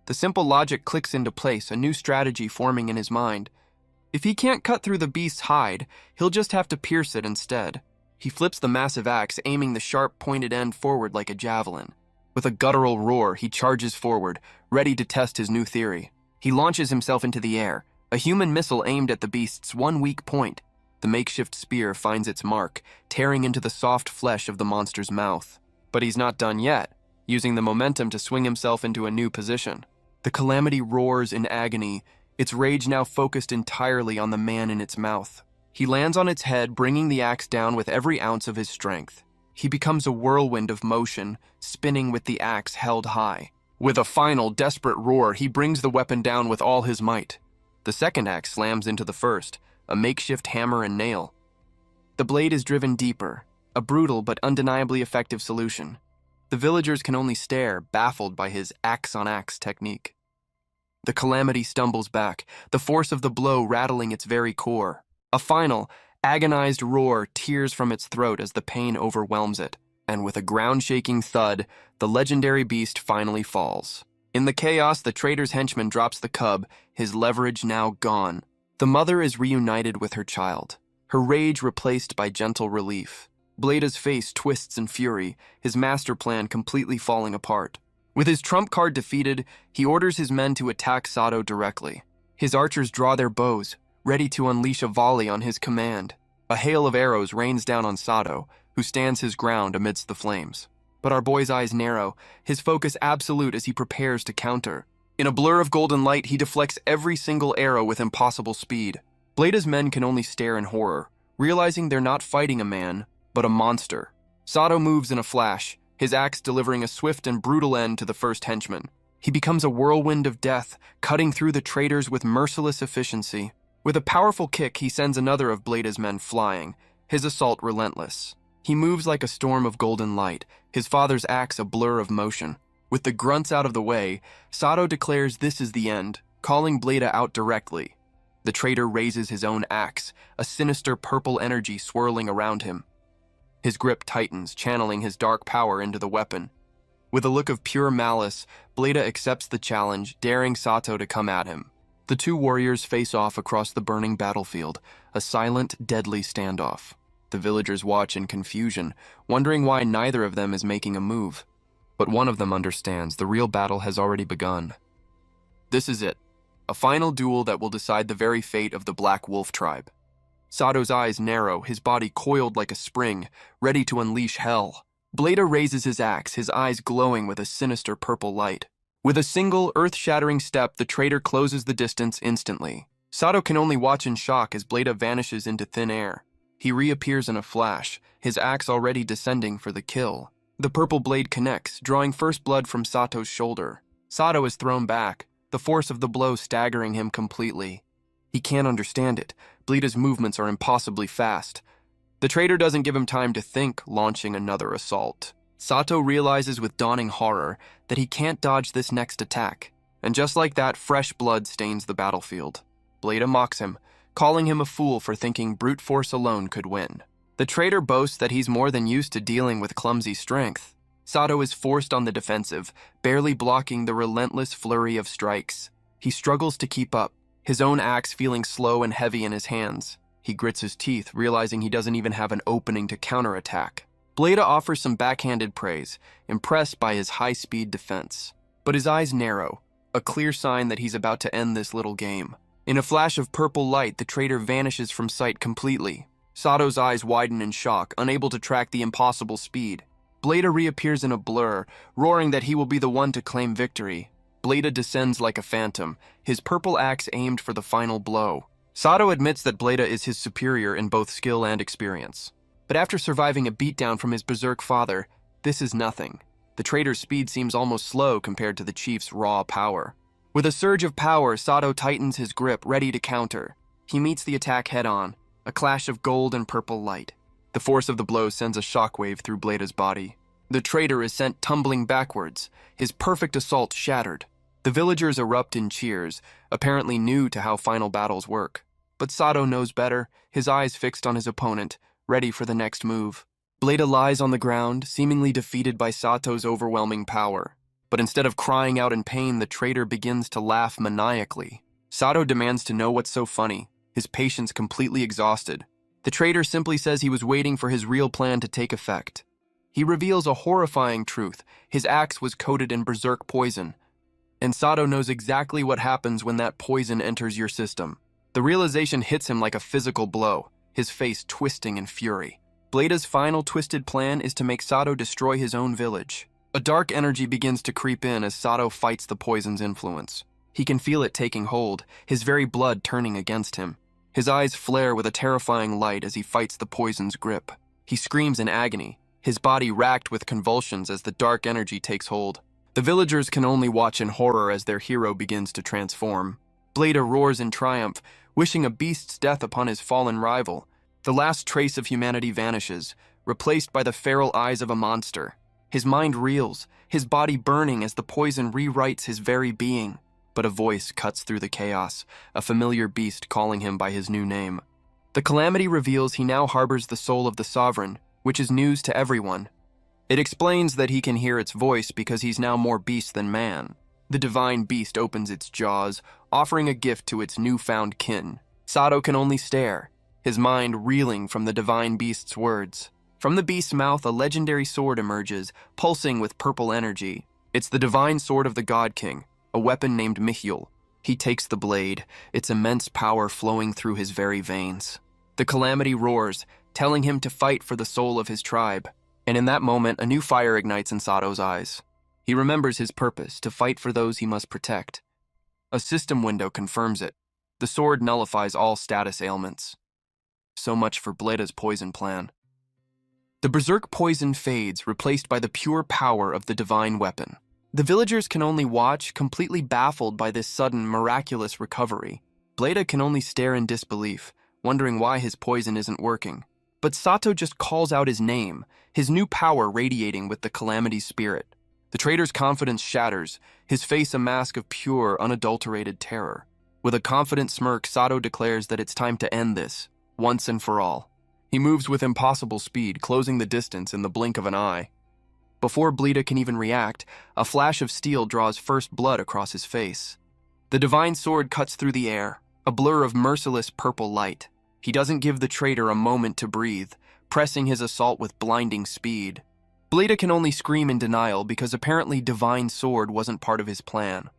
The simple logic clicks into place, a new strategy forming in his mind. If he can't cut through the beast's hide, he'll just have to pierce it instead. He flips the massive axe, aiming the sharp, pointed end forward like a javelin. With a guttural roar, he charges forward, ready to test his new theory. He launches himself into the air, a human missile aimed at the beast's one weak point. The makeshift spear finds its mark, tearing into the soft flesh of the monster's mouth. But he's not done yet, using the momentum to swing himself into a new position. The calamity roars in agony, its rage now focused entirely on the man in its mouth. He lands on its head, bringing the axe down with every ounce of his strength. He becomes a whirlwind of motion, spinning with the axe held high. With a final, desperate roar, he brings the weapon down with all his might. The second axe slams into the first, a makeshift hammer and nail. The blade is driven deeper, a brutal but undeniably effective solution. The villagers can only stare, baffled by his axe-on-axe technique. The calamity stumbles back, the force of the blow rattling its very core. A final, agonized roar tears from its throat as the pain overwhelms it, and with a ground-shaking thud, the legendary beast finally falls. In the chaos, the traitor's henchman drops the cub, his leverage now gone. The mother is reunited with her child, her rage replaced by gentle relief. Bleda's face twists in fury, his master plan completely falling apart. With his trump card defeated, he orders his men to attack Sato directly. His archers draw their bows, ready to unleash a volley on his command. A hail of arrows rains down on Sato, who stands his ground amidst the flames. But our boy's eyes narrow, his focus absolute as he prepares to counter. In a blur of golden light, he deflects every single arrow with impossible speed. Bleda's men can only stare in horror, realizing they're not fighting a man, but a monster. Sato moves in a flash, his axe delivering a swift and brutal end to the first henchman. He becomes a whirlwind of death, cutting through the traitors with merciless efficiency. With a powerful kick, he sends another of Bleda's men flying, his assault relentless. He moves like a storm of golden light, his father's axe a blur of motion. With the grunts out of the way, Sato declares this is the end, calling Bleda out directly. The traitor raises his own axe, a sinister purple energy swirling around him. His grip tightens, channeling his dark power into the weapon. With a look of pure malice, Bleda accepts the challenge, daring Sato to come at him. The two warriors face off across the burning battlefield, a silent, deadly standoff. The villagers watch in confusion, wondering why neither of them is making a move. But one of them understands the real battle has already begun. This is it, a final duel that will decide the very fate of the Black Wolf tribe. Sato's eyes narrow, his body coiled like a spring, ready to unleash hell. Bleda raises his axe, his eyes glowing with a sinister purple light. With a single, earth-shattering step, the traitor closes the distance instantly. Sato can only watch in shock as Bleda vanishes into thin air. He reappears in a flash, his axe already descending for the kill. The purple blade connects, drawing first blood from Sato's shoulder. Sato is thrown back, the force of the blow staggering him completely. He can't understand it. Bleda's movements are impossibly fast. The traitor doesn't give him time to think, launching another assault. Sato realizes with dawning horror that he can't dodge this next attack, and just like that, fresh blood stains the battlefield. Bleda mocks him, calling him a fool for thinking brute force alone could win. The traitor boasts that he's more than used to dealing with clumsy strength. Sato is forced on the defensive, barely blocking the relentless flurry of strikes. He struggles to keep up, his own axe feeling slow and heavy in his hands. He grits his teeth, realizing he doesn't even have an opening to counterattack. Bleda offers some backhanded praise, impressed by his high-speed defense. But his eyes narrow, a clear sign that he's about to end this little game. In a flash of purple light, the traitor vanishes from sight completely. Sato's eyes widen in shock, unable to track the impossible speed. Bleda reappears in a blur, roaring that he will be the one to claim victory. Bleda descends like a phantom, his purple axe aimed for the final blow. Sato admits that Bleda is his superior in both skill and experience. But after surviving a beatdown from his berserk father, this is nothing. The traitor's speed seems almost slow compared to the chief's raw power. With a surge of power, Sato tightens his grip, ready to counter. He meets the attack head-on, a clash of gold and purple light. The force of the blow sends a shockwave through Bleda's body. The traitor is sent tumbling backwards, his perfect assault shattered. The villagers erupt in cheers, apparently new to how final battles work. But Sato knows better, his eyes fixed on his opponent, ready for the next move. Bleda lies on the ground, seemingly defeated by Sato's overwhelming power. But instead of crying out in pain, the traitor begins to laugh maniacally. Sato demands to know what's so funny, his patience completely exhausted. The traitor simply says he was waiting for his real plan to take effect. He reveals a horrifying truth. His axe was coated in berserk poison. And Sato knows exactly what happens when that poison enters your system. The realization hits him like a physical blow, his face twisting in fury. Bleda's final twisted plan is to make Sato destroy his own village. A dark energy begins to creep in as Sato fights the poison's influence. He can feel it taking hold, his very blood turning against him. His eyes flare with a terrifying light as he fights the poison's grip. He screams in agony, his body racked with convulsions as the dark energy takes hold. The villagers can only watch in horror as their hero begins to transform. Bleda roars in triumph, wishing a beast's death upon his fallen rival. The last trace of humanity vanishes, replaced by the feral eyes of a monster. His mind reels, his body burning as the poison rewrites his very being. But a voice cuts through the chaos, a familiar beast calling him by his new name. The calamity reveals he now harbors the soul of the sovereign, which is news to everyone. It explains that he can hear its voice because he's now more beast than man. The divine beast opens its jaws, offering a gift to its newfound kin. Sato can only stare, his mind reeling from the divine beast's words. From the beast's mouth, a legendary sword emerges, pulsing with purple energy. It's the divine sword of the God King, a weapon named Mihyul. He takes the blade, its immense power flowing through his very veins. The calamity roars, telling him to fight for the soul of his tribe. And in that moment, a new fire ignites in Sato's eyes. He remembers his purpose, to fight for those he must protect. A system window confirms it. The sword nullifies all status ailments. So much for Bleda's poison plan. The berserk poison fades, replaced by the pure power of the divine weapon. The villagers can only watch, completely baffled by this sudden, miraculous recovery. Bleda can only stare in disbelief, wondering why his poison isn't working. But Sato just calls out his name, his new power radiating with the calamity spirit. The traitor's confidence shatters, his face a mask of pure, unadulterated terror. With a confident smirk, Sato declares that it's time to end this, once and for all. He moves with impossible speed, closing the distance in the blink of an eye. Before Bleda can even react, a flash of steel draws first blood across his face. The divine sword cuts through the air, a blur of merciless purple light. He doesn't give the traitor a moment to breathe, pressing his assault with blinding speed. Bleda can only scream in denial because apparently divine sword wasn't part of his plan.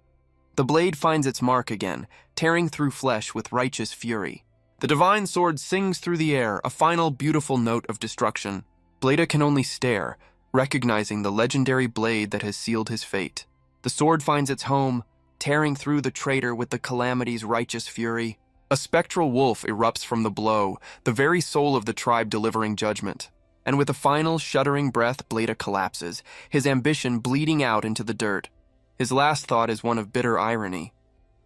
The blade finds its mark again, tearing through flesh with righteous fury. The divine sword sings through the air, a final beautiful note of destruction. Bleda can only stare, recognizing the legendary blade that has sealed his fate. The sword finds its home, tearing through the traitor with the calamity's righteous fury. A spectral wolf erupts from the blow, the very soul of the tribe delivering judgment. And with a final, shuddering breath, Bleda collapses, his ambition bleeding out into the dirt. His last thought is one of bitter irony.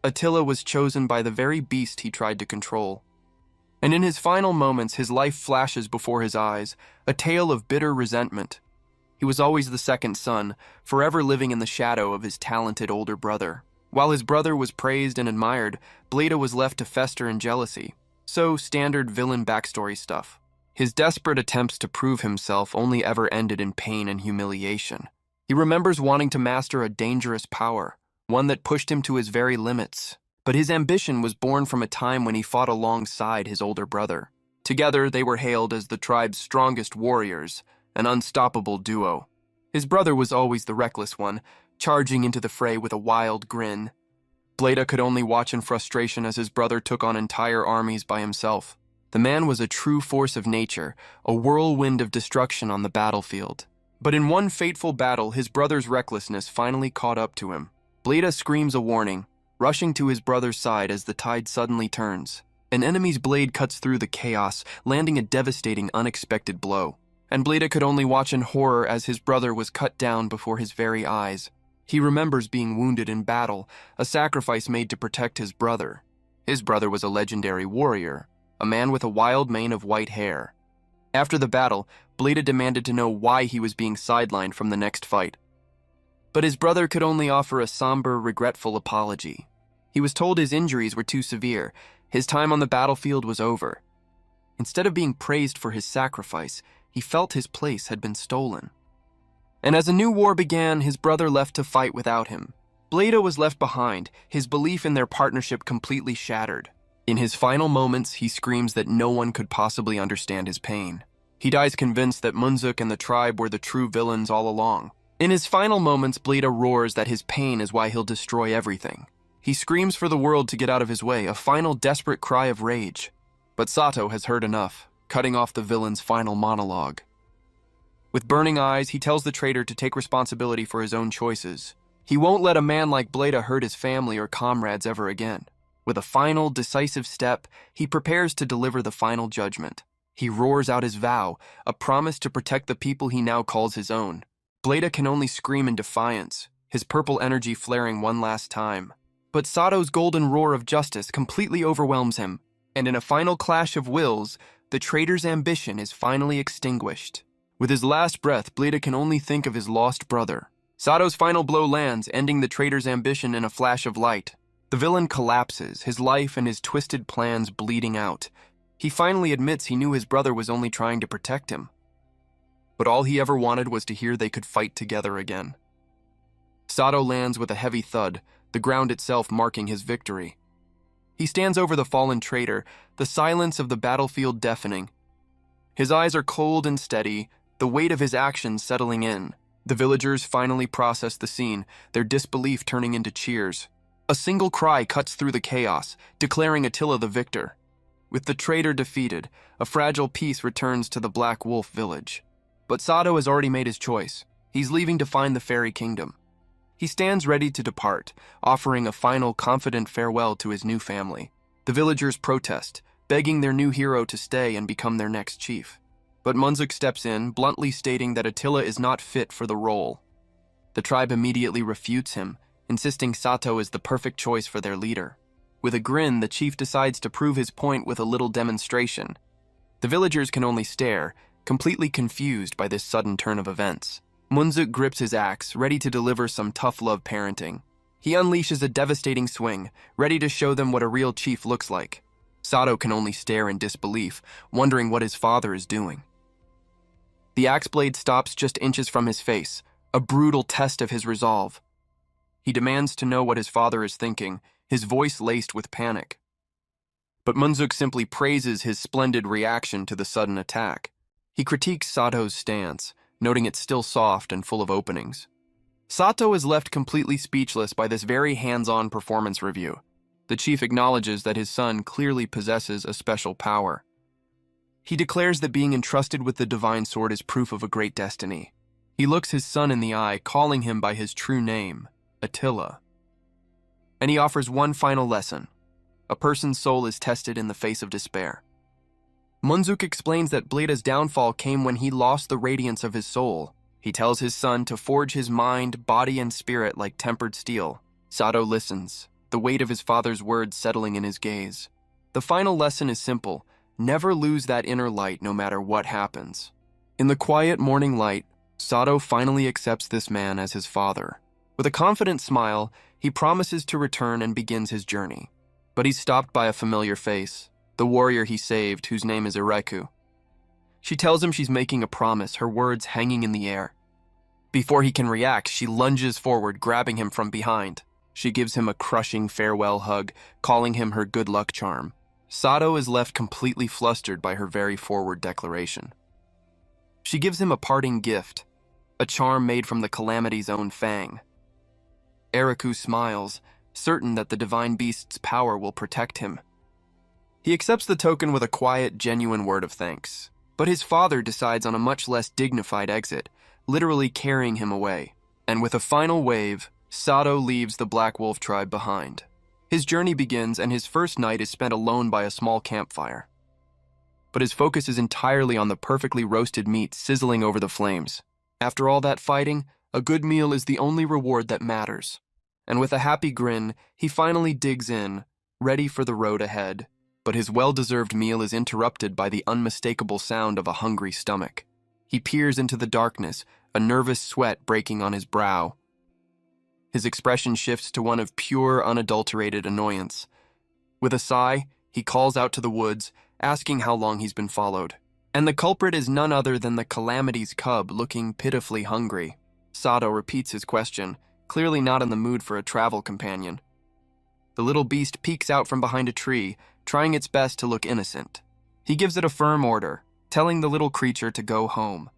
Attila was chosen by the very beast he tried to control. And in his final moments, his life flashes before his eyes, a tale of bitter resentment. He was always the second son, forever living in the shadow of his talented older brother. While his brother was praised and admired, Bleda was left to fester in jealousy. So, standard villain backstory stuff. His desperate attempts to prove himself only ever ended in pain and humiliation. He remembers wanting to master a dangerous power, one that pushed him to his very limits. But his ambition was born from a time when he fought alongside his older brother. Together, they were hailed as the tribe's strongest warriors, an unstoppable duo. His brother was always the reckless one, charging into the fray with a wild grin. Bleda could only watch in frustration as his brother took on entire armies by himself. The man was a true force of nature, a whirlwind of destruction on the battlefield. But in one fateful battle, his brother's recklessness finally caught up to him. Bleda screams a warning, rushing to his brother's side as the tide suddenly turns. An enemy's blade cuts through the chaos, landing a devastating, unexpected blow. And Bleda could only watch in horror as his brother was cut down before his very eyes. He remembers being wounded in battle, a sacrifice made to protect his brother. His brother was a legendary warrior, a man with a wild mane of white hair. After the battle, Bleda demanded to know why he was being sidelined from the next fight. But his brother could only offer a somber, regretful apology. He was told his injuries were too severe. His time on the battlefield was over. Instead of being praised for his sacrifice, he felt his place had been stolen. And as a new war began, his brother left to fight without him. Bleda was left behind, his belief in their partnership completely shattered. In his final moments, he screams that no one could possibly understand his pain. He dies convinced that Munzuk and the tribe were the true villains all along. In his final moments, Bleda roars that his pain is why he'll destroy everything. He screams for the world to get out of his way, a final desperate cry of rage. But Sato has heard enough, cutting off the villain's final monologue. With burning eyes, he tells the traitor to take responsibility for his own choices. He won't let a man like Bleda hurt his family or comrades ever again. With a final, decisive step, he prepares to deliver the final judgment. He roars out his vow, a promise to protect the people he now calls his own. Bleda can only scream in defiance, his purple energy flaring one last time. But Sato's golden roar of justice completely overwhelms him, and in a final clash of wills, the traitor's ambition is finally extinguished. With his last breath, Bleda can only think of his lost brother. Sato's final blow lands, ending the traitor's ambition in a flash of light. The villain collapses, his life and his twisted plans bleeding out. He finally admits he knew his brother was only trying to protect him. But all he ever wanted was to hear they could fight together again. Sato lands with a heavy thud, the ground itself marking his victory. He stands over the fallen traitor, the silence of the battlefield deafening. His eyes are cold and steady, the weight of his actions settling in. The villagers finally process the scene, their disbelief turning into cheers. A single cry cuts through the chaos, declaring Attila the victor. With the traitor defeated, a fragile peace returns to the Black Wolf village. But Sato has already made his choice. He's leaving to find the fairy kingdom. He stands ready to depart, offering a final confident farewell to his new family. The villagers protest, begging their new hero to stay and become their next chief. But Munzuk steps in, bluntly stating that Attila is not fit for the role. The tribe immediately refutes him, insisting Sato is the perfect choice for their leader. With a grin, the chief decides to prove his point with a little demonstration. The villagers can only stare, completely confused by this sudden turn of events. Munzuk grips his axe, ready to deliver some tough love parenting. He unleashes a devastating swing, ready to show them what a real chief looks like. Sato can only stare in disbelief, wondering what his father is doing. The axe blade stops just inches from his face, a brutal test of his resolve. He demands to know what his father is thinking, his voice laced with panic. But Munzuk simply praises his splendid reaction to the sudden attack. He critiques Sato's stance, noting it's still soft and full of openings. Sato is left completely speechless by this very hands-on performance review. The chief acknowledges that his son clearly possesses a special power. He declares that being entrusted with the divine sword is proof of a great destiny. He looks his son in the eye, calling him by his true name, Attila. And he offers one final lesson. A person's soul is tested in the face of despair. Munzuk explains that Bleda's downfall came when he lost the radiance of his soul. He tells his son to forge his mind, body, and spirit like tempered steel. Sato listens, the weight of his father's words settling in his gaze. The final lesson is simple: never lose that inner light no matter what happens. In the quiet morning light, Sato finally accepts this man as his father. With a confident smile, he promises to return and begins his journey. But he's stopped by a familiar face, the warrior he saved, whose name is Ireku. She tells him she's making a promise, her words hanging in the air. Before he can react, she lunges forward, grabbing him from behind. She gives him a crushing farewell hug, calling him her good luck charm. Sato is left completely flustered by her very forward declaration. She gives him a parting gift, a charm made from the calamity's own fang. Ireku smiles, certain that the divine beast's power will protect him. He accepts the token with a quiet, genuine word of thanks. But his father decides on a much less dignified exit, literally carrying him away. And with a final wave, Sato leaves the Black Wolf tribe behind. His journey begins, and his first night is spent alone by a small campfire. But his focus is entirely on the perfectly roasted meat sizzling over the flames. After all that fighting, a good meal is the only reward that matters. And with a happy grin, he finally digs in, ready for the road ahead. but his well-deserved meal is interrupted by the unmistakable sound of a hungry stomach. He peers into the darkness, a nervous sweat breaking on his brow. His expression shifts to one of pure, unadulterated annoyance. With a sigh, he calls out to the woods, asking how long he's been followed. And the culprit is none other than the calamity's cub, looking pitifully hungry. Sato repeats his question, clearly not in the mood for a travel companion. The little beast peeks out from behind a tree, trying its best to look innocent. He gives it a firm order, telling the little creature to go home.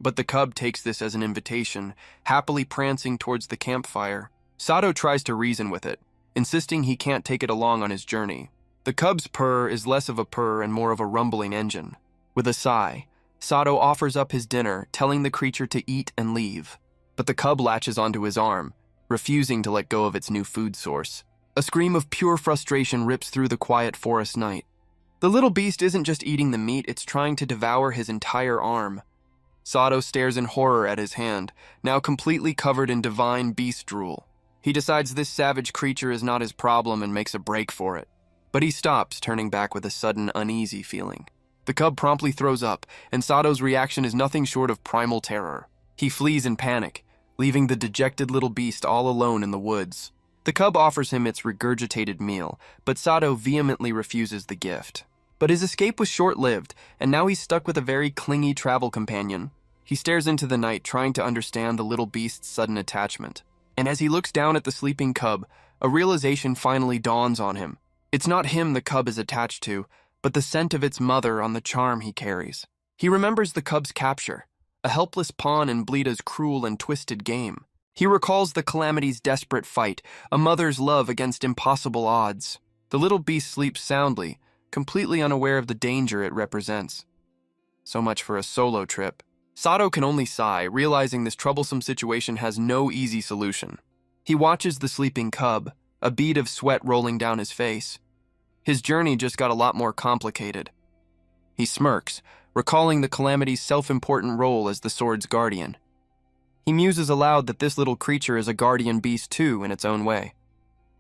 But the cub takes this as an invitation, happily prancing towards the campfire. Sato tries to reason with it, insisting he can't take it along on his journey. The cub's purr is less of a purr and more of a rumbling engine. With a sigh, Sato offers up his dinner, telling the creature to eat and leave. But the cub latches onto his arm, refusing to let go of its new food source. A scream of pure frustration rips through the quiet forest night. The little beast isn't just eating the meat, it's trying to devour his entire arm. Sato stares in horror at his hand, now completely covered in divine beast drool. He decides this savage creature is not his problem and makes a break for it. But he stops, turning back with a sudden, uneasy feeling. The cub promptly throws up, and Sato's reaction is nothing short of primal terror. He flees in panic, leaving the dejected little beast all alone in the woods. The cub offers him its regurgitated meal, but Sato vehemently refuses the gift. But his escape was short-lived, and now he's stuck with a very clingy travel companion. He stares into the night, trying to understand the little beast's sudden attachment. And as he looks down at the sleeping cub, a realization finally dawns on him. It's not him the cub is attached to, but the scent of its mother on the charm he carries. He remembers the cub's capture, a helpless pawn in Bleeda's cruel and twisted game. He recalls the calamity's desperate fight, a mother's love against impossible odds. The little beast sleeps soundly, completely unaware of the danger it represents. So much for a solo trip. Sato can only sigh, realizing this troublesome situation has no easy solution. He watches the sleeping cub, a bead of sweat rolling down his face. His journey just got a lot more complicated. He smirks, recalling the calamity's self-important role as the sword's guardian. He muses aloud that this little creature is a guardian beast too in its own way.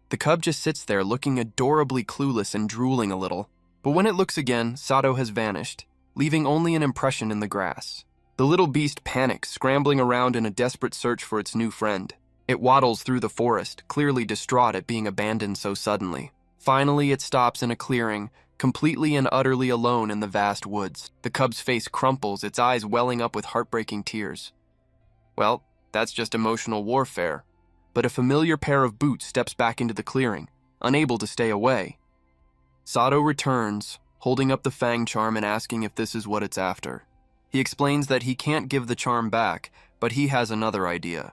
The cub just sits there looking adorably clueless and drooling a little. But when it looks again, Sato has vanished, leaving only an impression in the grass. The little beast panics, scrambling around in a desperate search for its new friend. It waddles through the forest, clearly distraught at being abandoned so suddenly. Finally, it stops in a clearing, completely and utterly alone in the vast woods. The cub's face crumples, its eyes welling up with heartbreaking tears. Well, that's just emotional warfare. But a familiar pair of boots steps back into the clearing, unable to stay away. Sato returns, holding up the fang charm and asking if this is what it's after. He explains that he can't give the charm back, but he has another idea.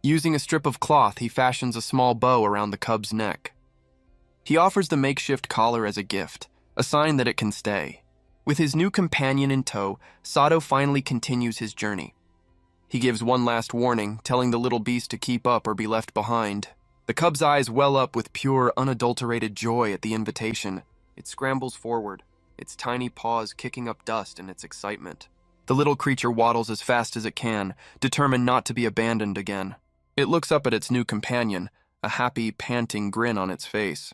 Using a strip of cloth, he fashions a small bow around the cub's neck. He offers the makeshift collar as a gift, a sign that it can stay. With his new companion in tow, Sato finally continues his journey. He gives one last warning, telling the little beast to keep up or be left behind. The cub's eyes well up with pure, unadulterated joy at the invitation. It scrambles forward, its tiny paws kicking up dust in its excitement. The little creature waddles as fast as it can, determined not to be abandoned again. It looks up at its new companion, a happy, panting grin on its face.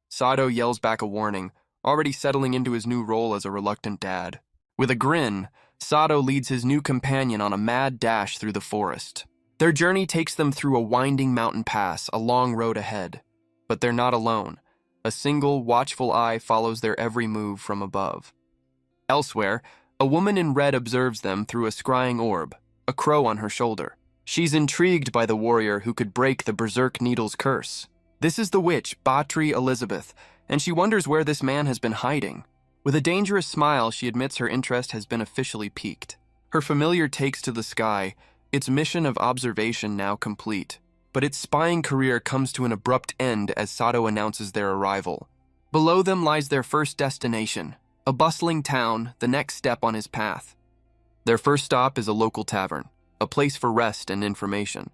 Sato yells back a warning, already settling into his new role as a reluctant dad. With a grin, Sato leads his new companion on a mad dash through the forest. Their journey takes them through a winding mountain pass, a long road ahead. But they're not alone. A single, watchful eye follows their every move from above. Elsewhere, a woman in red observes them through a scrying orb, a crow on her shoulder. She's intrigued by the warrior who could break the berserk needle's curse. This is the witch, Batri Elizabeth, and she wonders where this man has been hiding. With a dangerous smile, she admits her interest has been officially piqued. Her familiar takes to the sky, its mission of observation now complete. But its spying career comes to an abrupt end as Sato announces their arrival. Below them lies their first destination, a bustling town, the next step on his path. Their first stop is a local tavern, a place for rest and information.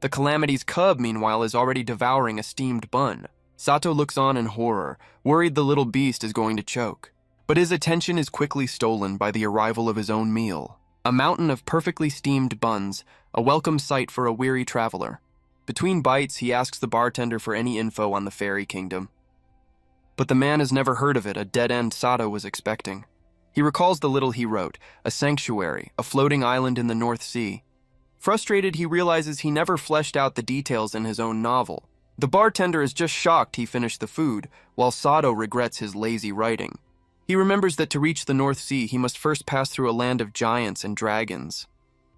The calamity's cub, meanwhile, is already devouring a steamed bun. Sato looks on in horror, worried the little beast is going to choke. But his attention is quickly stolen by the arrival of his own meal. A mountain of perfectly steamed buns, a welcome sight for a weary traveler. Between bites, he asks the bartender for any info on the fairy kingdom. But the man has never heard of it, a dead-end Sato was expecting. He recalls the little he wrote, a sanctuary, a floating island in the North Sea. Frustrated, he realizes he never fleshed out the details in his own novel. The bartender is just shocked he finished the food, while Sato regrets his lazy writing. He remembers that to reach the North Sea, he must first pass through a land of giants and dragons.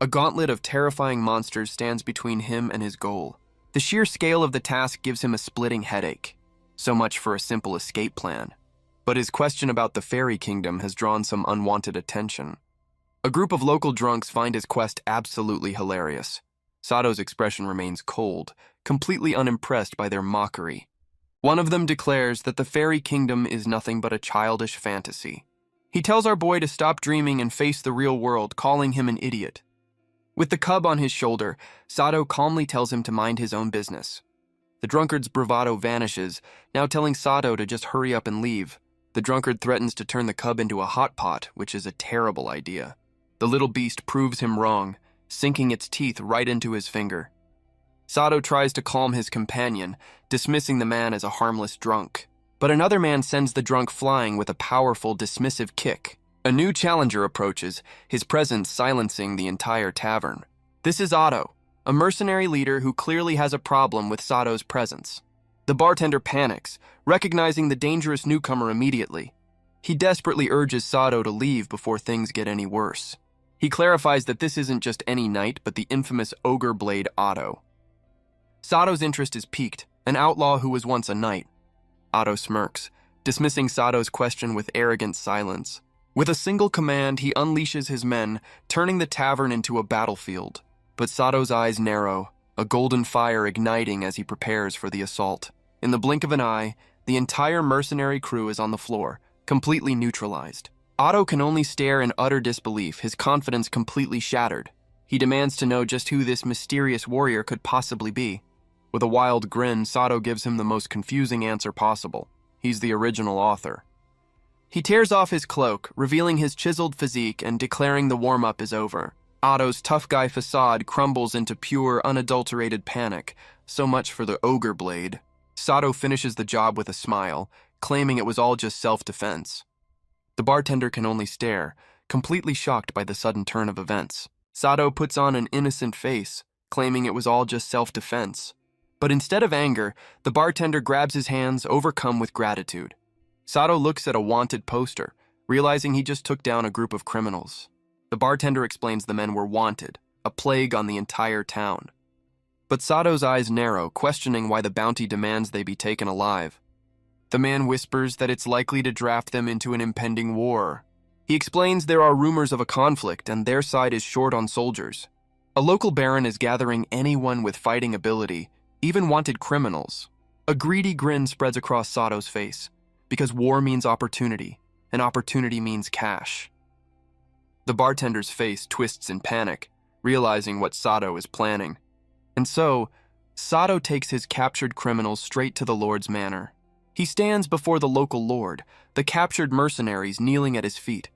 A gauntlet of terrifying monsters stands between him and his goal. The sheer scale of the task gives him a splitting headache. So much for a simple escape plan. But his question about the fairy kingdom has drawn some unwanted attention. A group of local drunks find his quest absolutely hilarious. Sato's expression remains cold, completely unimpressed by their mockery. One of them declares that the fairy kingdom is nothing but a childish fantasy. He tells our boy to stop dreaming and face the real world, calling him an idiot. With the cub on his shoulder, Sato calmly tells him to mind his own business. The drunkard's bravado vanishes, now telling Sato to just hurry up and leave. The drunkard threatens to turn the cub into a hot pot, which is a terrible idea. The little beast proves him wrong, sinking its teeth right into his finger. Sato tries to calm his companion, dismissing the man as a harmless drunk. But another man sends the drunk flying with a powerful, dismissive kick. A new challenger approaches, his presence silencing the entire tavern. This is Otto, a mercenary leader who clearly has a problem with Sato's presence. The bartender panics, recognizing the dangerous newcomer immediately. He desperately urges Sato to leave before things get any worse. He clarifies that this isn't just any knight, but the infamous ogre blade Otto. Sato's interest is piqued, an outlaw who was once a knight. Otto smirks, dismissing Sato's question with arrogant silence. With a single command, he unleashes his men, turning the tavern into a battlefield. But Sato's eyes narrow, a golden fire igniting as he prepares for the assault. In the blink of an eye, the entire mercenary crew is on the floor, completely neutralized. Otto can only stare in utter disbelief, his confidence completely shattered. He demands to know just who this mysterious warrior could possibly be. With a wild grin, Sato gives him the most confusing answer possible. He's the original author. He tears off his cloak, revealing his chiseled physique and declaring the warm-up is over. Otto's tough guy facade crumbles into pure, unadulterated panic. So much for the ogre blade. Sato finishes the job with a smile, claiming it was all just self-defense. The bartender can only stare, completely shocked by the sudden turn of events. Sato puts on an innocent face, claiming it was all just self-defense. But instead of anger, the bartender grabs his hands, overcome with gratitude. Sato looks at a wanted poster, realizing he just took down a group of criminals. The bartender explains the men were wanted, a plague on the entire town. But Sato's eyes narrow, questioning why the bounty demands they be taken alive. The man whispers that it's likely to draft them into an impending war. He explains there are rumors of a conflict and their side is short on soldiers. A local baron is gathering anyone with fighting ability, even wanted criminals. A greedy grin spreads across Sato's face, because war means opportunity, and opportunity means cash. The bartender's face twists in panic, realizing what Sato is planning. And so, Sato takes his captured criminals straight to the Lord's manor. He stands before the local lord, the captured mercenaries kneeling at his feet.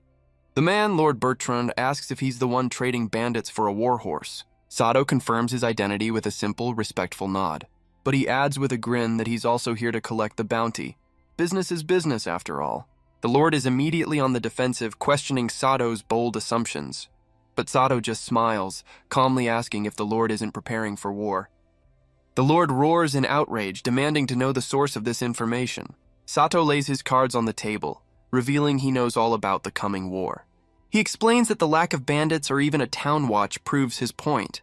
The man, Lord Bertrand, asks if he's the one trading bandits for a warhorse. Sato confirms his identity with a simple, respectful nod. But he adds with a grin that he's also here to collect the bounty. Business is business, after all. The Lord is immediately on the defensive, questioning Sato's bold assumptions. But Sato just smiles, calmly asking if the Lord isn't preparing for war. The Lord roars in outrage, demanding to know the source of this information. Sato lays his cards on the table, revealing he knows all about the coming war. He explains that the lack of bandits or even a town watch proves his point.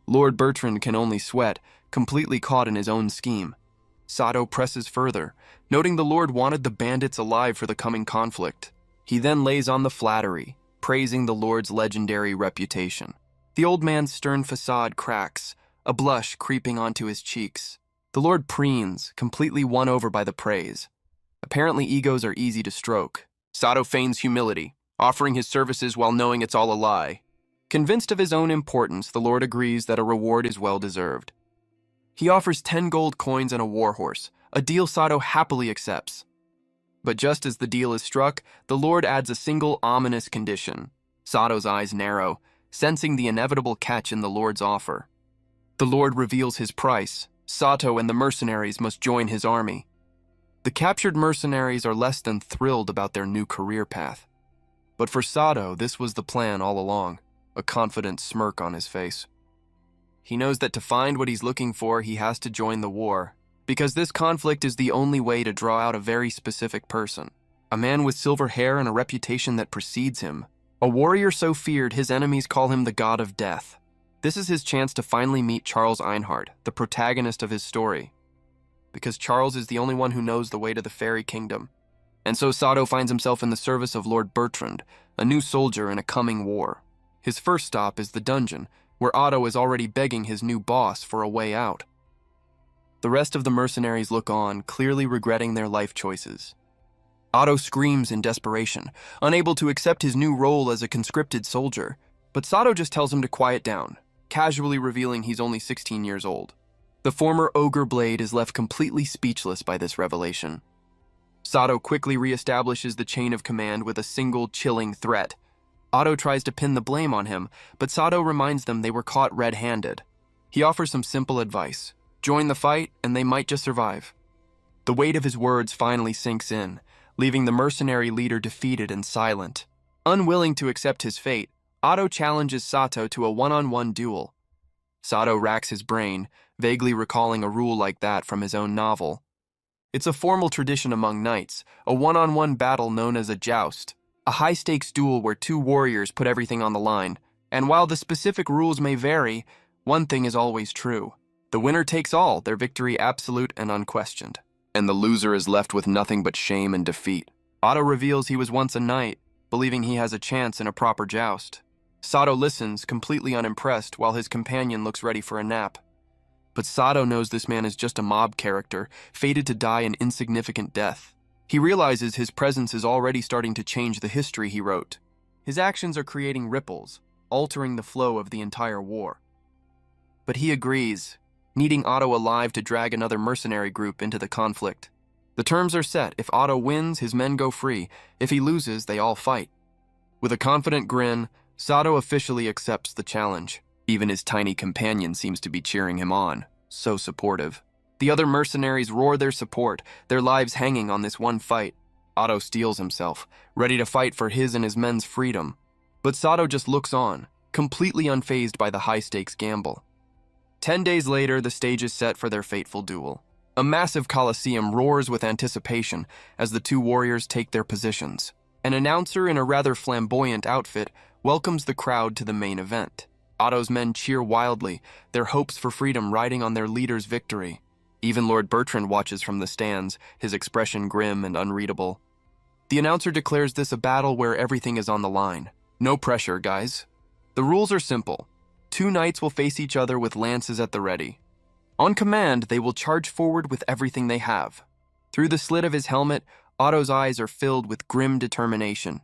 Lord Bertrand can only sweat, completely caught in his own scheme. Sato presses further, noting the Lord wanted the bandits alive for the coming conflict. He then lays on the flattery, praising the Lord's legendary reputation. The old man's stern facade cracks, a blush creeping onto his cheeks. The Lord preens, completely won over by the praise. Apparently egos are easy to stroke. Sato feigns humility, offering his services while knowing it's all a lie. Convinced of his own importance, the Lord agrees that a reward is well-deserved. He offers 10 gold coins and a warhorse, a deal Sato happily accepts. But just as the deal is struck, the Lord adds a single ominous condition. Sato's eyes narrow, sensing the inevitable catch in the Lord's offer. The Lord reveals his price. Sato and the mercenaries must join his army. The captured mercenaries are less than thrilled about their new career path. But for Sato, this was the plan all along, a confident smirk on his face. He knows that to find what he's looking for, he has to join the war, because this conflict is the only way to draw out a very specific person. A man with silver hair and a reputation that precedes him. A warrior so feared his enemies call him the god of death. This is his chance to finally meet Charles Einhard, the protagonist of his story. Because Charles is the only one who knows the way to the fairy kingdom. And so Sato finds himself in the service of Lord Bertrand, a new soldier in a coming war. His first stop is the dungeon, where Otto is already begging his new boss for a way out. The rest of the mercenaries look on, clearly regretting their life choices. Otto screams in desperation, unable to accept his new role as a conscripted soldier, but Sato just tells him to quiet down, casually revealing he's only 16 years old. The former ogre blade is left completely speechless by this revelation. Sato quickly reestablishes the chain of command with a single chilling threat. Otto tries to pin the blame on him, but Sato reminds them they were caught red-handed. He offers some simple advice. Join the fight, and they might just survive. The weight of his words finally sinks in, leaving the mercenary leader defeated and silent. Unwilling to accept his fate, Otto challenges Sato to a one-on-one duel. Sato racks his brain, vaguely recalling a rule like that from his own novel. It's a formal tradition among knights, a one-on-one battle known as a joust, a high-stakes duel where two warriors put everything on the line. And while the specific rules may vary, one thing is always true. The winner takes all, their victory absolute and unquestioned. And the loser is left with nothing but shame and defeat. Otto reveals he was once a knight, believing he has a chance in a proper joust. Sato listens, completely unimpressed, while his companion looks ready for a nap. But Sato knows this man is just a mob character, fated to die an insignificant death. He realizes his presence is already starting to change the history he wrote. His actions are creating ripples, altering the flow of the entire war. But he agrees, needing Otto alive to drag another mercenary group into the conflict. The terms are set. If Otto wins, his men go free. If he loses, they all fight. With a confident grin, Sato officially accepts the challenge. Even his tiny companion seems to be cheering him on. So supportive. The other mercenaries roar their support, their lives hanging on this one fight. Otto steels himself, ready to fight for his and his men's freedom. But Sato just looks on, completely unfazed by the high-stakes gamble. 10 days later, the stage is set for their fateful duel. A massive coliseum roars with anticipation as the two warriors take their positions. An announcer in a rather flamboyant outfit welcomes the crowd to the main event. Otto's men cheer wildly, their hopes for freedom riding on their leader's victory. Even Lord Bertrand watches from the stands, his expression grim and unreadable. The announcer declares this a battle where everything is on the line. No pressure, guys. The rules are simple. Two knights will face each other with lances at the ready. On command, they will charge forward with everything they have. Through the slit of his helmet, Otto's eyes are filled with grim determination.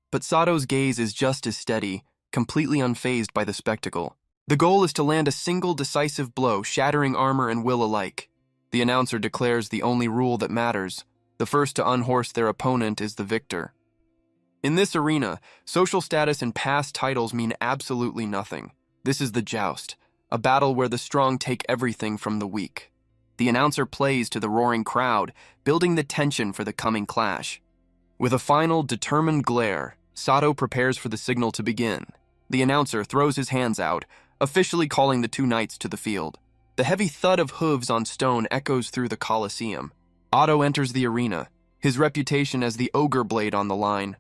But Sato's gaze is just as steady, completely unfazed by the spectacle. The goal is to land a single decisive blow, shattering armor and will alike. The announcer declares the only rule that matters. The first to unhorse their opponent is the victor. In this arena, social status and past titles mean absolutely nothing. This is the joust, a battle where the strong take everything from the weak. The announcer plays to the roaring crowd, building the tension for the coming clash. With a final, determined glare, Sato prepares for the signal to begin. The announcer throws his hands out, officially calling the two knights to the field. The heavy thud of hooves on stone echoes through the Colosseum. Otto enters the arena, his reputation as the ogre blade on the line.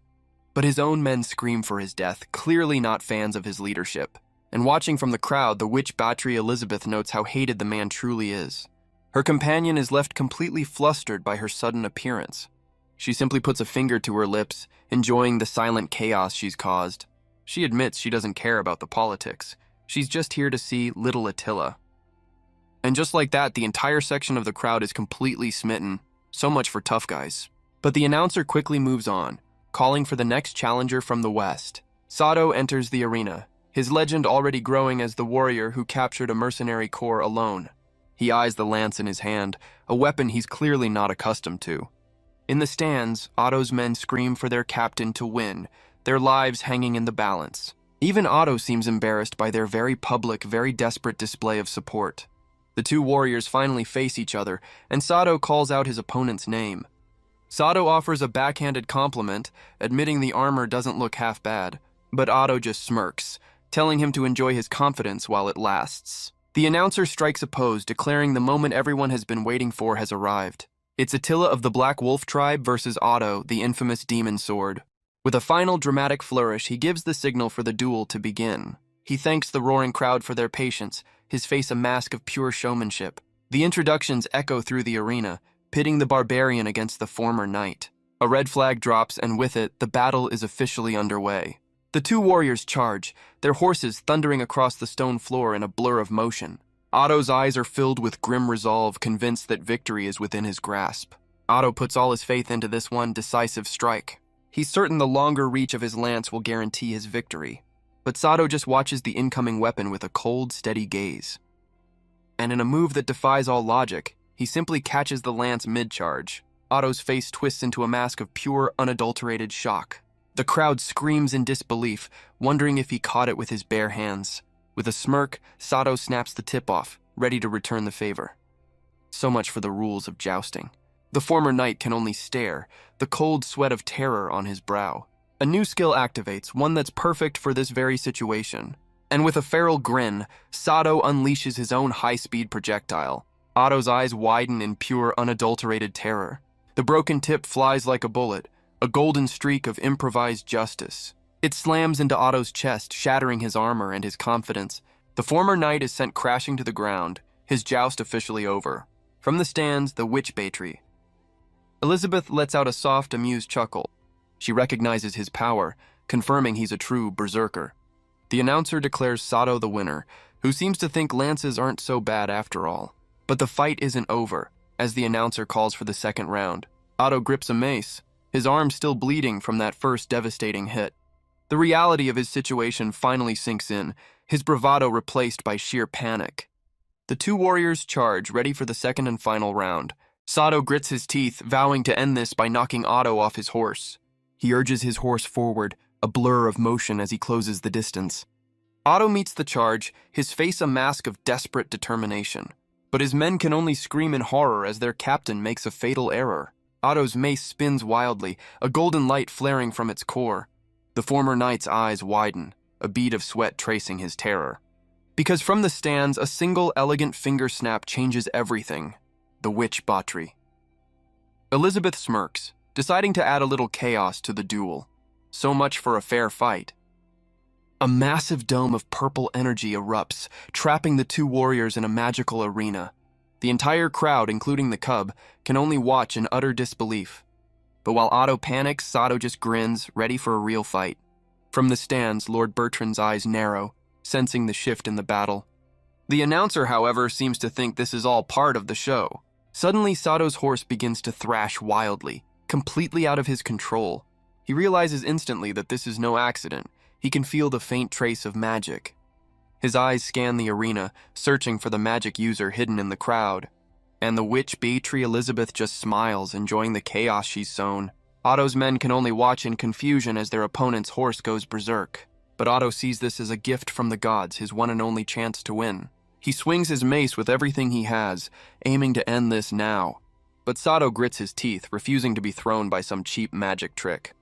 But his own men scream for his death, clearly not fans of his leadership. And watching from the crowd, the witch Battery Elizabeth notes how hated the man truly is. Her companion is left completely flustered by her sudden appearance. She simply puts a finger to her lips, enjoying the silent chaos she's caused. She admits she doesn't care about the politics. She's just here to see little Attila. And just like that, the entire section of the crowd is completely smitten. So much for tough guys. But the announcer quickly moves on, calling for the next challenger from the west. Sato enters the arena, his legend already growing as the warrior who captured a mercenary corps alone. He eyes the lance in his hand, a weapon he's clearly not accustomed to. In the stands, Otto's men scream for their captain to win, their lives hanging in the balance. Even Otto seems embarrassed by their very public, very desperate display of support. The two warriors finally face each other, and Sato calls out his opponent's name. Sato offers a backhanded compliment, admitting the armor doesn't look half bad, but Otto just smirks, telling him to enjoy his confidence while it lasts. The announcer strikes a pose, declaring the moment everyone has been waiting for has arrived. It's Attila of the Black Wolf tribe versus Otto, the infamous demon sword. With a final dramatic flourish, he gives the signal for the duel to begin. He thanks the roaring crowd for their patience, his face a mask of pure showmanship. The introductions echo through the arena, pitting the barbarian against the former knight. A red flag drops, and with it, the battle is officially underway. The two warriors charge, their horses thundering across the stone floor in a blur of motion. Otto's eyes are filled with grim resolve, convinced that victory is within his grasp. Otto puts all his faith into this one decisive strike. He's certain the longer reach of his lance will guarantee his victory. But Sato just watches the incoming weapon with a cold, steady gaze. And in a move that defies all logic, he simply catches the lance mid-charge. Otto's face twists into a mask of pure, unadulterated shock. The crowd screams in disbelief, wondering if he caught it with his bare hands. With a smirk, Sato snaps the tip off, ready to return the favor. So much for the rules of jousting. The former knight can only stare, the cold sweat of terror on his brow. A new skill activates, one that's perfect for this very situation. And with a feral grin, Sato unleashes his own high-speed projectile. Otto's eyes widen in pure, unadulterated terror. The broken tip flies like a bullet, a golden streak of improvised justice. It slams into Otto's chest, shattering his armor and his confidence. The former knight is sent crashing to the ground, his joust officially over. From the stands, the witch battery. Elizabeth lets out a soft, amused chuckle. She recognizes his power, confirming he's a true berserker. The announcer declares Sato the winner, who seems to think lances aren't so bad after all. But the fight isn't over, as the announcer calls for the second round. Otto grips a mace, his arm still bleeding from that first devastating hit. The reality of his situation finally sinks in, his bravado replaced by sheer panic. The two warriors charge, ready for the second and final round. Sato grits his teeth, vowing to end this by knocking Otto off his horse. He urges his horse forward, a blur of motion as he closes the distance. Otto meets the charge, his face a mask of desperate determination. But his men can only scream in horror as their captain makes a fatal error. Otto's mace spins wildly, a golden light flaring from its core. The former knight's eyes widen, a bead of sweat tracing his terror. Because from the stands, a single elegant finger snap changes everything. The witch battery. Elizabeth smirks, deciding to add a little chaos to the duel. So much for a fair fight. A massive dome of purple energy erupts, trapping the two warriors in a magical arena. The entire crowd, including the cub, can only watch in utter disbelief. But while Otto panics, Sato just grins, ready for a real fight. From the stands, Lord Bertrand's eyes narrow, sensing the shift in the battle. The announcer, however, seems to think this is all part of the show. Suddenly, Sato's horse begins to thrash wildly, completely out of his control. He realizes instantly that this is no accident. He can feel the faint trace of magic. His eyes scan the arena, searching for the magic user hidden in the crowd. And the witch Beatrix Elizabeth just smiles, enjoying the chaos she's sown. Otto's men can only watch in confusion as their opponent's horse goes berserk. But Otto sees this as a gift from the gods, his one and only chance to win. He swings his mace with everything he has, aiming to end this now. But Sato grits his teeth, refusing to be thrown by some cheap magic trick.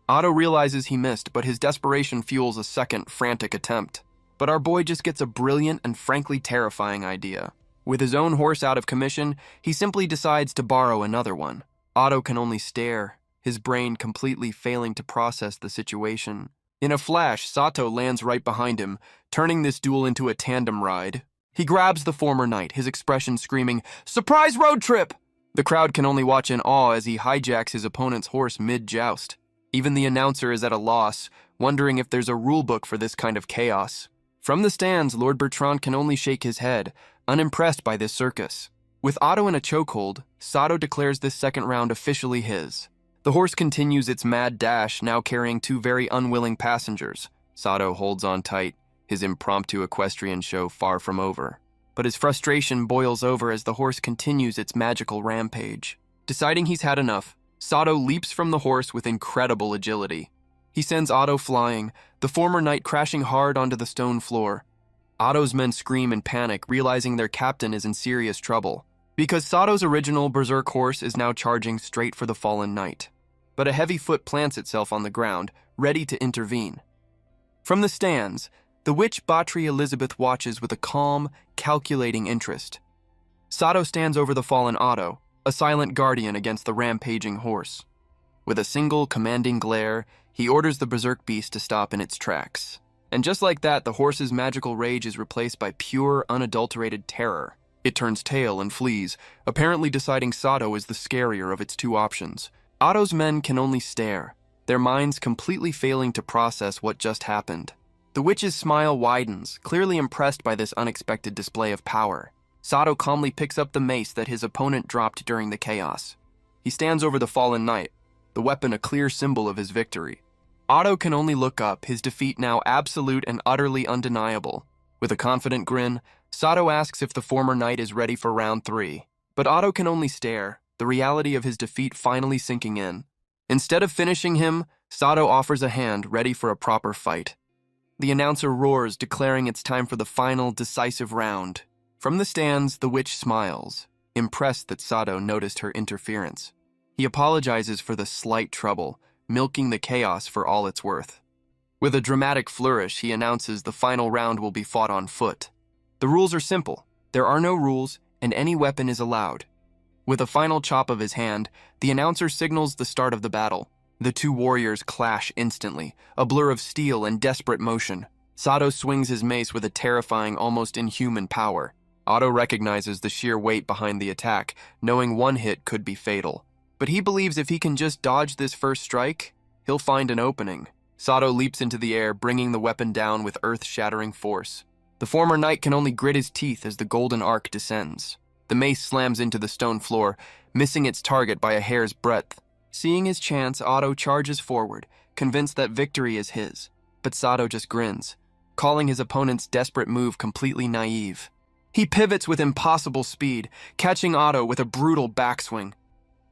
Otto realizes he missed, but his desperation fuels a second, frantic attempt. But our boy just gets a brilliant and frankly terrifying idea. With his own horse out of commission, he simply decides to borrow another one. Otto can only stare, his brain completely failing to process the situation. In a flash, Sato lands right behind him, turning this duel into a tandem ride. He grabs the former knight, his expression screaming, "Surprise road trip!" The crowd can only watch in awe as he hijacks his opponent's horse mid-joust. Even the announcer is at a loss, wondering if there's a rulebook for this kind of chaos. From the stands, Lord Bertrand can only shake his head, unimpressed by this circus. With Otto in a chokehold, Sato declares this second round officially his. The horse continues its mad dash, now carrying two very unwilling passengers. Sato holds on tight, his impromptu equestrian show far from over. But his frustration boils over as the horse continues its magical rampage. Deciding he's had enough, Sato leaps from the horse with incredible agility. He sends Otto flying, the former knight crashing hard onto the stone floor. Otto's men scream in panic, realizing their captain is in serious trouble, because Sato's original berserk horse is now charging straight for the fallen knight. But a heavy foot plants itself on the ground, ready to intervene. From the stands, the witch Batri Elizabeth watches with a calm, calculating interest. Sato stands over the fallen Otto, a silent guardian against the rampaging horse. With a single commanding glare, he orders the berserk beast to stop in its tracks. And just like that, the horse's magical rage is replaced by pure, unadulterated terror. It turns tail and flees, apparently deciding Sato is the scarier of its two options. Otto's men can only stare, their minds completely failing to process what just happened. The witch's smile widens, clearly impressed by this unexpected display of power. Sato calmly picks up the mace that his opponent dropped during the chaos. He stands over the fallen knight, the weapon a clear symbol of his victory. Otto can only look up, his defeat now absolute and utterly undeniable. With a confident grin, Sato asks if the former knight is ready for round 3. But Otto can only stare, the reality of his defeat finally sinking in. Instead of finishing him, Sato offers a hand, ready for a proper fight. The announcer roars, declaring it's time for the final, decisive round. From the stands, the witch smiles, impressed that Sato noticed her interference. He apologizes for the slight trouble, milking the chaos for all it's worth. With a dramatic flourish, he announces the final round will be fought on foot. The rules are simple. There are no rules, and any weapon is allowed. With a final chop of his hand, the announcer signals the start of the battle. The two warriors clash instantly, a blur of steel and desperate motion. Sato swings his mace with a terrifying, almost inhuman power. Otto recognizes the sheer weight behind the attack, knowing one hit could be fatal. But he believes if he can just dodge this first strike, he'll find an opening. Sato leaps into the air, bringing the weapon down with earth-shattering force. The former knight can only grit his teeth as the golden arc descends. The mace slams into the stone floor, missing its target by a hair's breadth. Seeing his chance, Otto charges forward, convinced that victory is his. But Sato just grins, calling his opponent's desperate move completely naive. He pivots with impossible speed, catching Otto with a brutal backswing.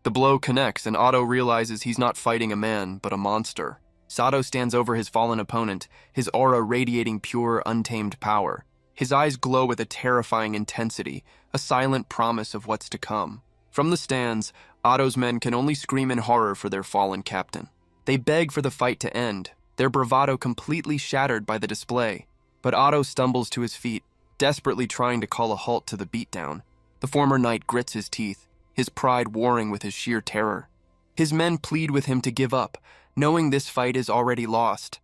The blow connects, and Otto realizes he's not fighting a man, but a monster. Sato stands over his fallen opponent, his aura radiating pure, untamed power. His eyes glow with a terrifying intensity, a silent promise of what's to come. From the stands, Otto's men can only scream in horror for their fallen captain. They beg for the fight to end, their bravado completely shattered by the display. But Otto stumbles to his feet, desperately trying to call a halt to the beatdown. The former knight grits his teeth, his pride warring with his sheer terror. His men plead with him to give up, knowing this fight is already lost.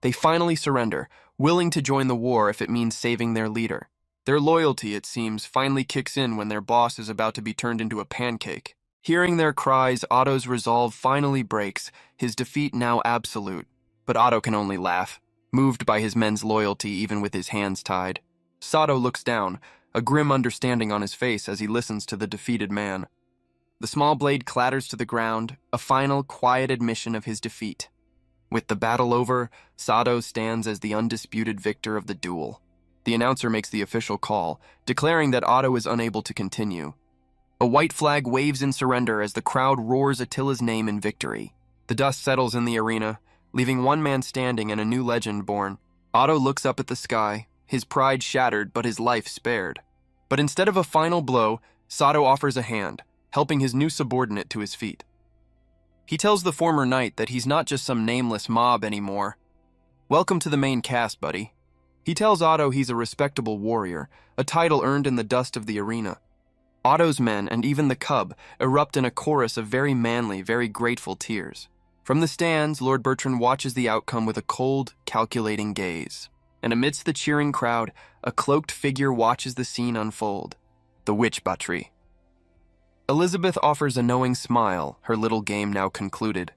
They finally surrender, willing to join the war if it means saving their leader. Their loyalty, it seems, finally kicks in when their boss is about to be turned into a pancake. Hearing their cries, Otto's resolve finally breaks, his defeat now absolute. But Otto can only laugh, moved by his men's loyalty even with his hands tied. Sato looks down, a grim understanding on his face as he listens to the defeated man. The small blade clatters to the ground, a final, quiet admission of his defeat. With the battle over, Sato stands as the undisputed victor of the duel. The announcer makes the official call, declaring that Otto is unable to continue. A white flag waves in surrender as the crowd roars Attila's name in victory. The dust settles in the arena, leaving one man standing and a new legend born. Otto looks up at the sky, his pride shattered but his life spared. But instead of a final blow, Sato offers a hand, helping his new subordinate to his feet. He tells the former knight that he's not just some nameless mob anymore. Welcome to the main cast, buddy. He tells Otto he's a respectable warrior, a title earned in the dust of the arena. Otto's men, and even the cub, erupt in a chorus of very manly, very grateful tears. From the stands, Lord Bertrand watches the outcome with a cold, calculating gaze. And amidst the cheering crowd, a cloaked figure watches the scene unfold. The witch Batri. Elizabeth offers a knowing smile, her little game now concluded.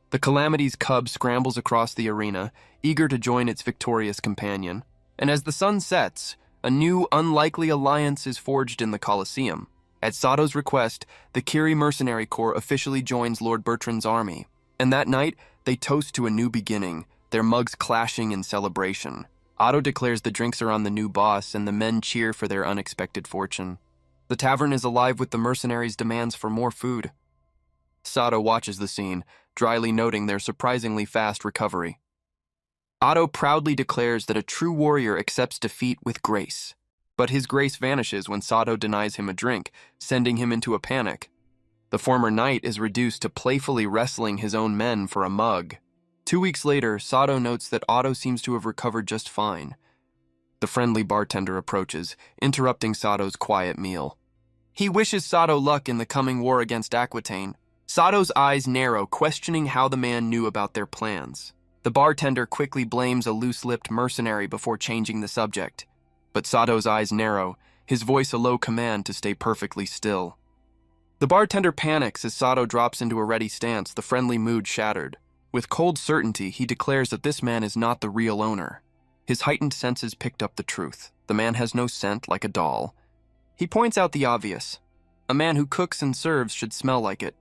The Calamity's cub scrambles across the arena, eager to join its victorious companion. And as the sun sets, a new, unlikely alliance is forged in the Colosseum. At Sato's request, the Kiri Mercenary Corps officially joins Lord Bertrand's army. And that night, they toast to a new beginning, their mugs clashing in celebration. Otto declares the drinks are on the new boss, and the men cheer for their unexpected fortune. The tavern is alive with the mercenaries' demands for more food. Sato watches the scene, dryly noting their surprisingly fast recovery. Otto proudly declares that a true warrior accepts defeat with grace. But his grace vanishes when Sato denies him a drink, sending him into a panic. The former knight is reduced to playfully wrestling his own men for a mug. 2 weeks later, Sato notes that Otto seems to have recovered just fine. The friendly bartender approaches, interrupting Sato's quiet meal. He wishes Sato luck in the coming war against Aquitaine. Sato's eyes narrow, questioning how the man knew about their plans. The bartender quickly blames a loose-lipped mercenary before changing the subject. But Sato's eyes narrow, his voice a low command to stay perfectly still. The bartender panics as Sato drops into a ready stance, the friendly mood shattered. With cold certainty, he declares that this man is not the real owner. His heightened senses picked up the truth. The man has no scent, like a doll. He points out the obvious. A man who cooks and serves should smell like it.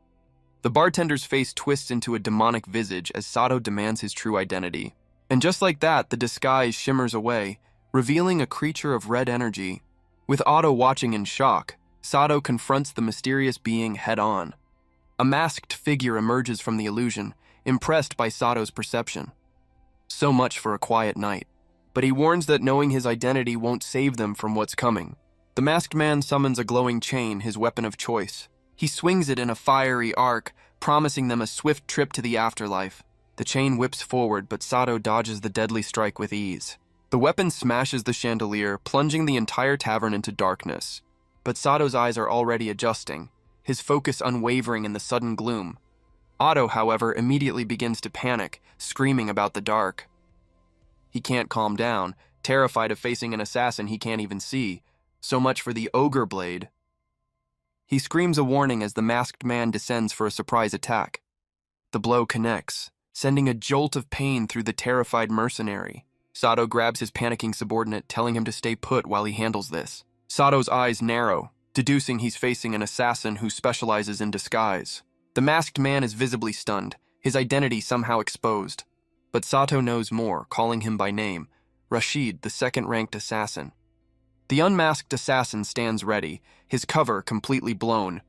The bartender's face twists into a demonic visage as Sato demands his true identity. And just like that, the disguise shimmers away, revealing a creature of red energy. With Otto watching in shock, Sato confronts the mysterious being head-on. A masked figure emerges from the illusion, impressed by Sato's perception. So much for a quiet night. But he warns that knowing his identity won't save them from what's coming. The masked man summons a glowing chain, his weapon of choice. He swings it in a fiery arc, promising them a swift trip to the afterlife. The chain whips forward, but Sato dodges the deadly strike with ease. The weapon smashes the chandelier, plunging the entire tavern into darkness. But Sato's eyes are already adjusting, his focus unwavering in the sudden gloom. Otto, however, immediately begins to panic, screaming about the dark. He can't calm down, terrified of facing an assassin he can't even see. So much for the ogre blade. He screams a warning as the masked man descends for a surprise attack. The blow connects, sending a jolt of pain through the terrified mercenary. Sato grabs his panicking subordinate, telling him to stay put while he handles this. Sato's eyes narrow, deducing he's facing an assassin who specializes in disguise. The masked man is visibly stunned, his identity somehow exposed. But Sato knows more, calling him by name, Rashid, the second-ranked assassin. The unmasked assassin stands ready, his cover completely blown.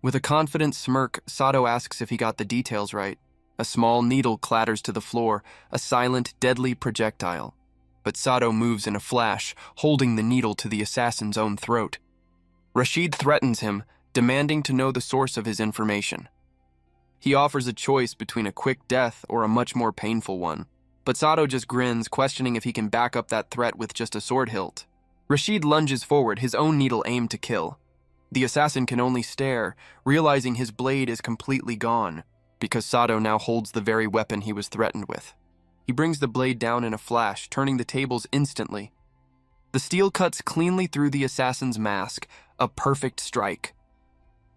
With a confident smirk, Sato asks if he got the details right. A small needle clatters to the floor, a silent, deadly projectile. But Sato moves in a flash, holding the needle to the assassin's own throat. Rashid threatens him, demanding to know the source of his information. He offers a choice between a quick death or a much more painful one. But Sato just grins, questioning if he can back up that threat with just a sword hilt. Rashid lunges forward, his own needle aimed to kill. The assassin can only stare, realizing his blade is completely gone, because Sato now holds the very weapon he was threatened with. He brings the blade down in a flash, turning the tables instantly. The steel cuts cleanly through the assassin's mask, a perfect strike.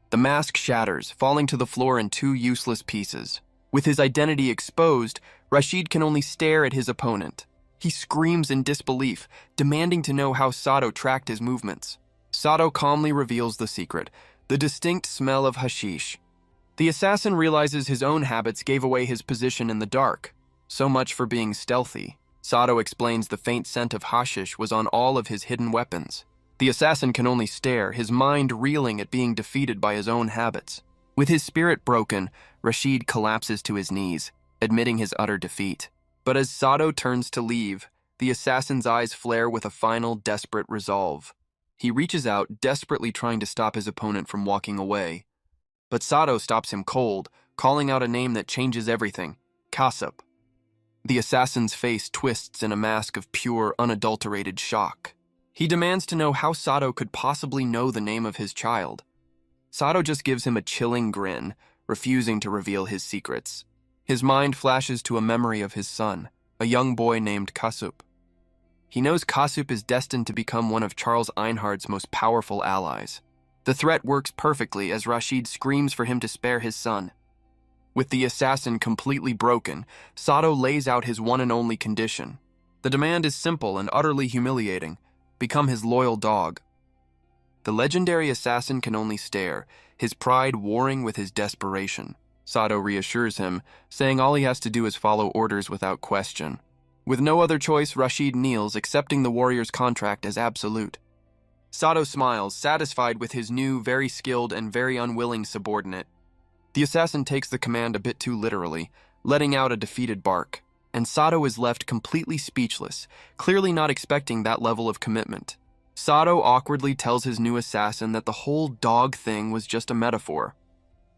The mask shatters, falling to the floor in 2 useless pieces. With his identity exposed, Rashid can only stare at his opponent. He screams in disbelief, demanding to know how Sato tracked his movements. Sato calmly reveals the secret, the distinct smell of hashish. The assassin realizes his own habits gave away his position in the dark. So much for being stealthy. Sato explains the faint scent of hashish was on all of his hidden weapons. The assassin can only stare, his mind reeling at being defeated by his own habits. With his spirit broken, Rashid collapses to his knees, admitting his utter defeat. But as Sato turns to leave, the assassin's eyes flare with a final, desperate resolve. He reaches out, desperately trying to stop his opponent from walking away. But Sato stops him cold, calling out a name that changes everything, Kassup. The assassin's face twists in a mask of pure, unadulterated shock. He demands to know how Sato could possibly know the name of his child. Sato just gives him a chilling grin, refusing to reveal his secrets. His mind flashes to a memory of his son, a young boy named Kassup. He knows Kassup is destined to become one of Charles Einhard's most powerful allies. The threat works perfectly as Rashid screams for him to spare his son. With the assassin completely broken, Sato lays out his one and only condition. The demand is simple and utterly humiliating. Become his loyal dog. The legendary assassin can only stare, his pride warring with his desperation. Sato reassures him, saying all he has to do is follow orders without question. With no other choice, Rashid kneels, accepting the warrior's contract as absolute. Sato smiles, satisfied with his new, very skilled and very unwilling subordinate. The assassin takes the command a bit too literally, letting out a defeated bark, and Sato is left completely speechless, clearly not expecting that level of commitment. Sato awkwardly tells his new assassin that the whole dog thing was just a metaphor.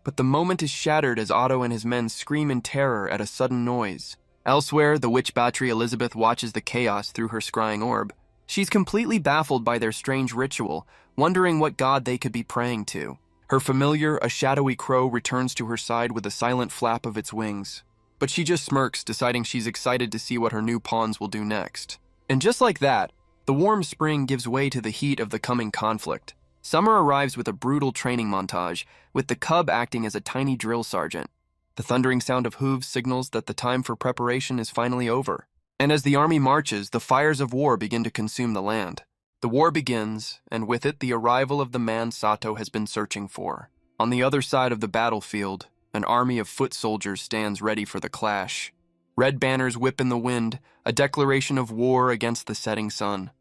But the moment is shattered as Otto and his men scream in terror at a sudden noise. Elsewhere, the witch Battery Elizabeth watches the chaos through her scrying orb. She's completely baffled by their strange ritual, wondering what god they could be praying to. Her familiar, a shadowy crow, returns to her side with a silent flap of its wings. But she just smirks, deciding she's excited to see what her new pawns will do next. And just like that, the warm spring gives way to the heat of the coming conflict. Summer arrives with a brutal training montage, with the cub acting as a tiny drill sergeant. The thundering sound of hooves signals that the time for preparation is finally over. And as the army marches, the fires of war begin to consume the land. The war begins, and with it the arrival of the man Sato has been searching for. On the other side of the battlefield, an army of foot soldiers stands ready for the clash. Red banners whip in the wind, a declaration of war against the setting sun.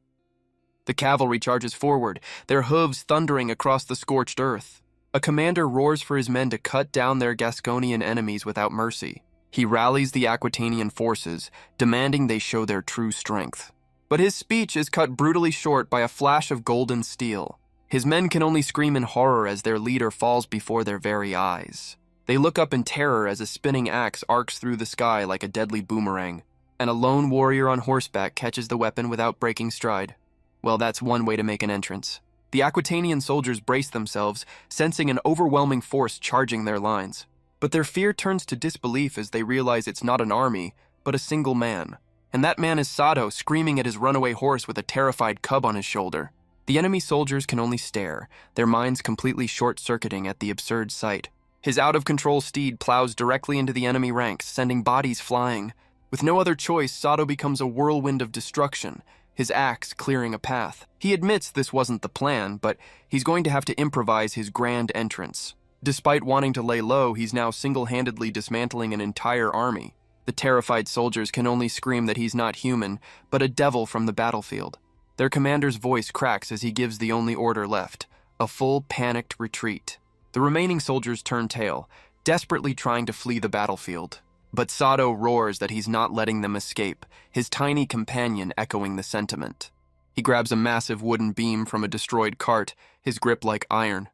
The cavalry charges forward, their hooves thundering across the scorched earth. A commander roars for his men to cut down their Gasconian enemies without mercy. He rallies the Aquitanian forces, demanding they show their true strength. But his speech is cut brutally short by a flash of golden steel. His men can only scream in horror as their leader falls before their very eyes. They look up in terror as a spinning axe arcs through the sky like a deadly boomerang, and a lone warrior on horseback catches the weapon without breaking stride. Well, that's one way to make an entrance. The Aquitanian soldiers brace themselves, sensing an overwhelming force charging their lines. But their fear turns to disbelief as they realize it's not an army, but a single man. And that man is Sato, screaming at his runaway horse with a terrified cub on his shoulder. The enemy soldiers can only stare, their minds completely short-circuiting at the absurd sight. His out-of-control steed plows directly into the enemy ranks, sending bodies flying. With no other choice, Sato becomes a whirlwind of destruction, his axe clearing a path. He admits this wasn't the plan, but he's going to have to improvise his grand entrance. Despite wanting to lay low, he's now single-handedly dismantling an entire army. The terrified soldiers can only scream that he's not human, but a devil from the battlefield. Their commander's voice cracks as he gives the only order left, a full panicked retreat. The remaining soldiers turn tail, desperately trying to flee the battlefield. But Sato roars that he's not letting them escape, his tiny companion echoing the sentiment. He grabs a massive wooden beam from a destroyed cart, his grip like iron.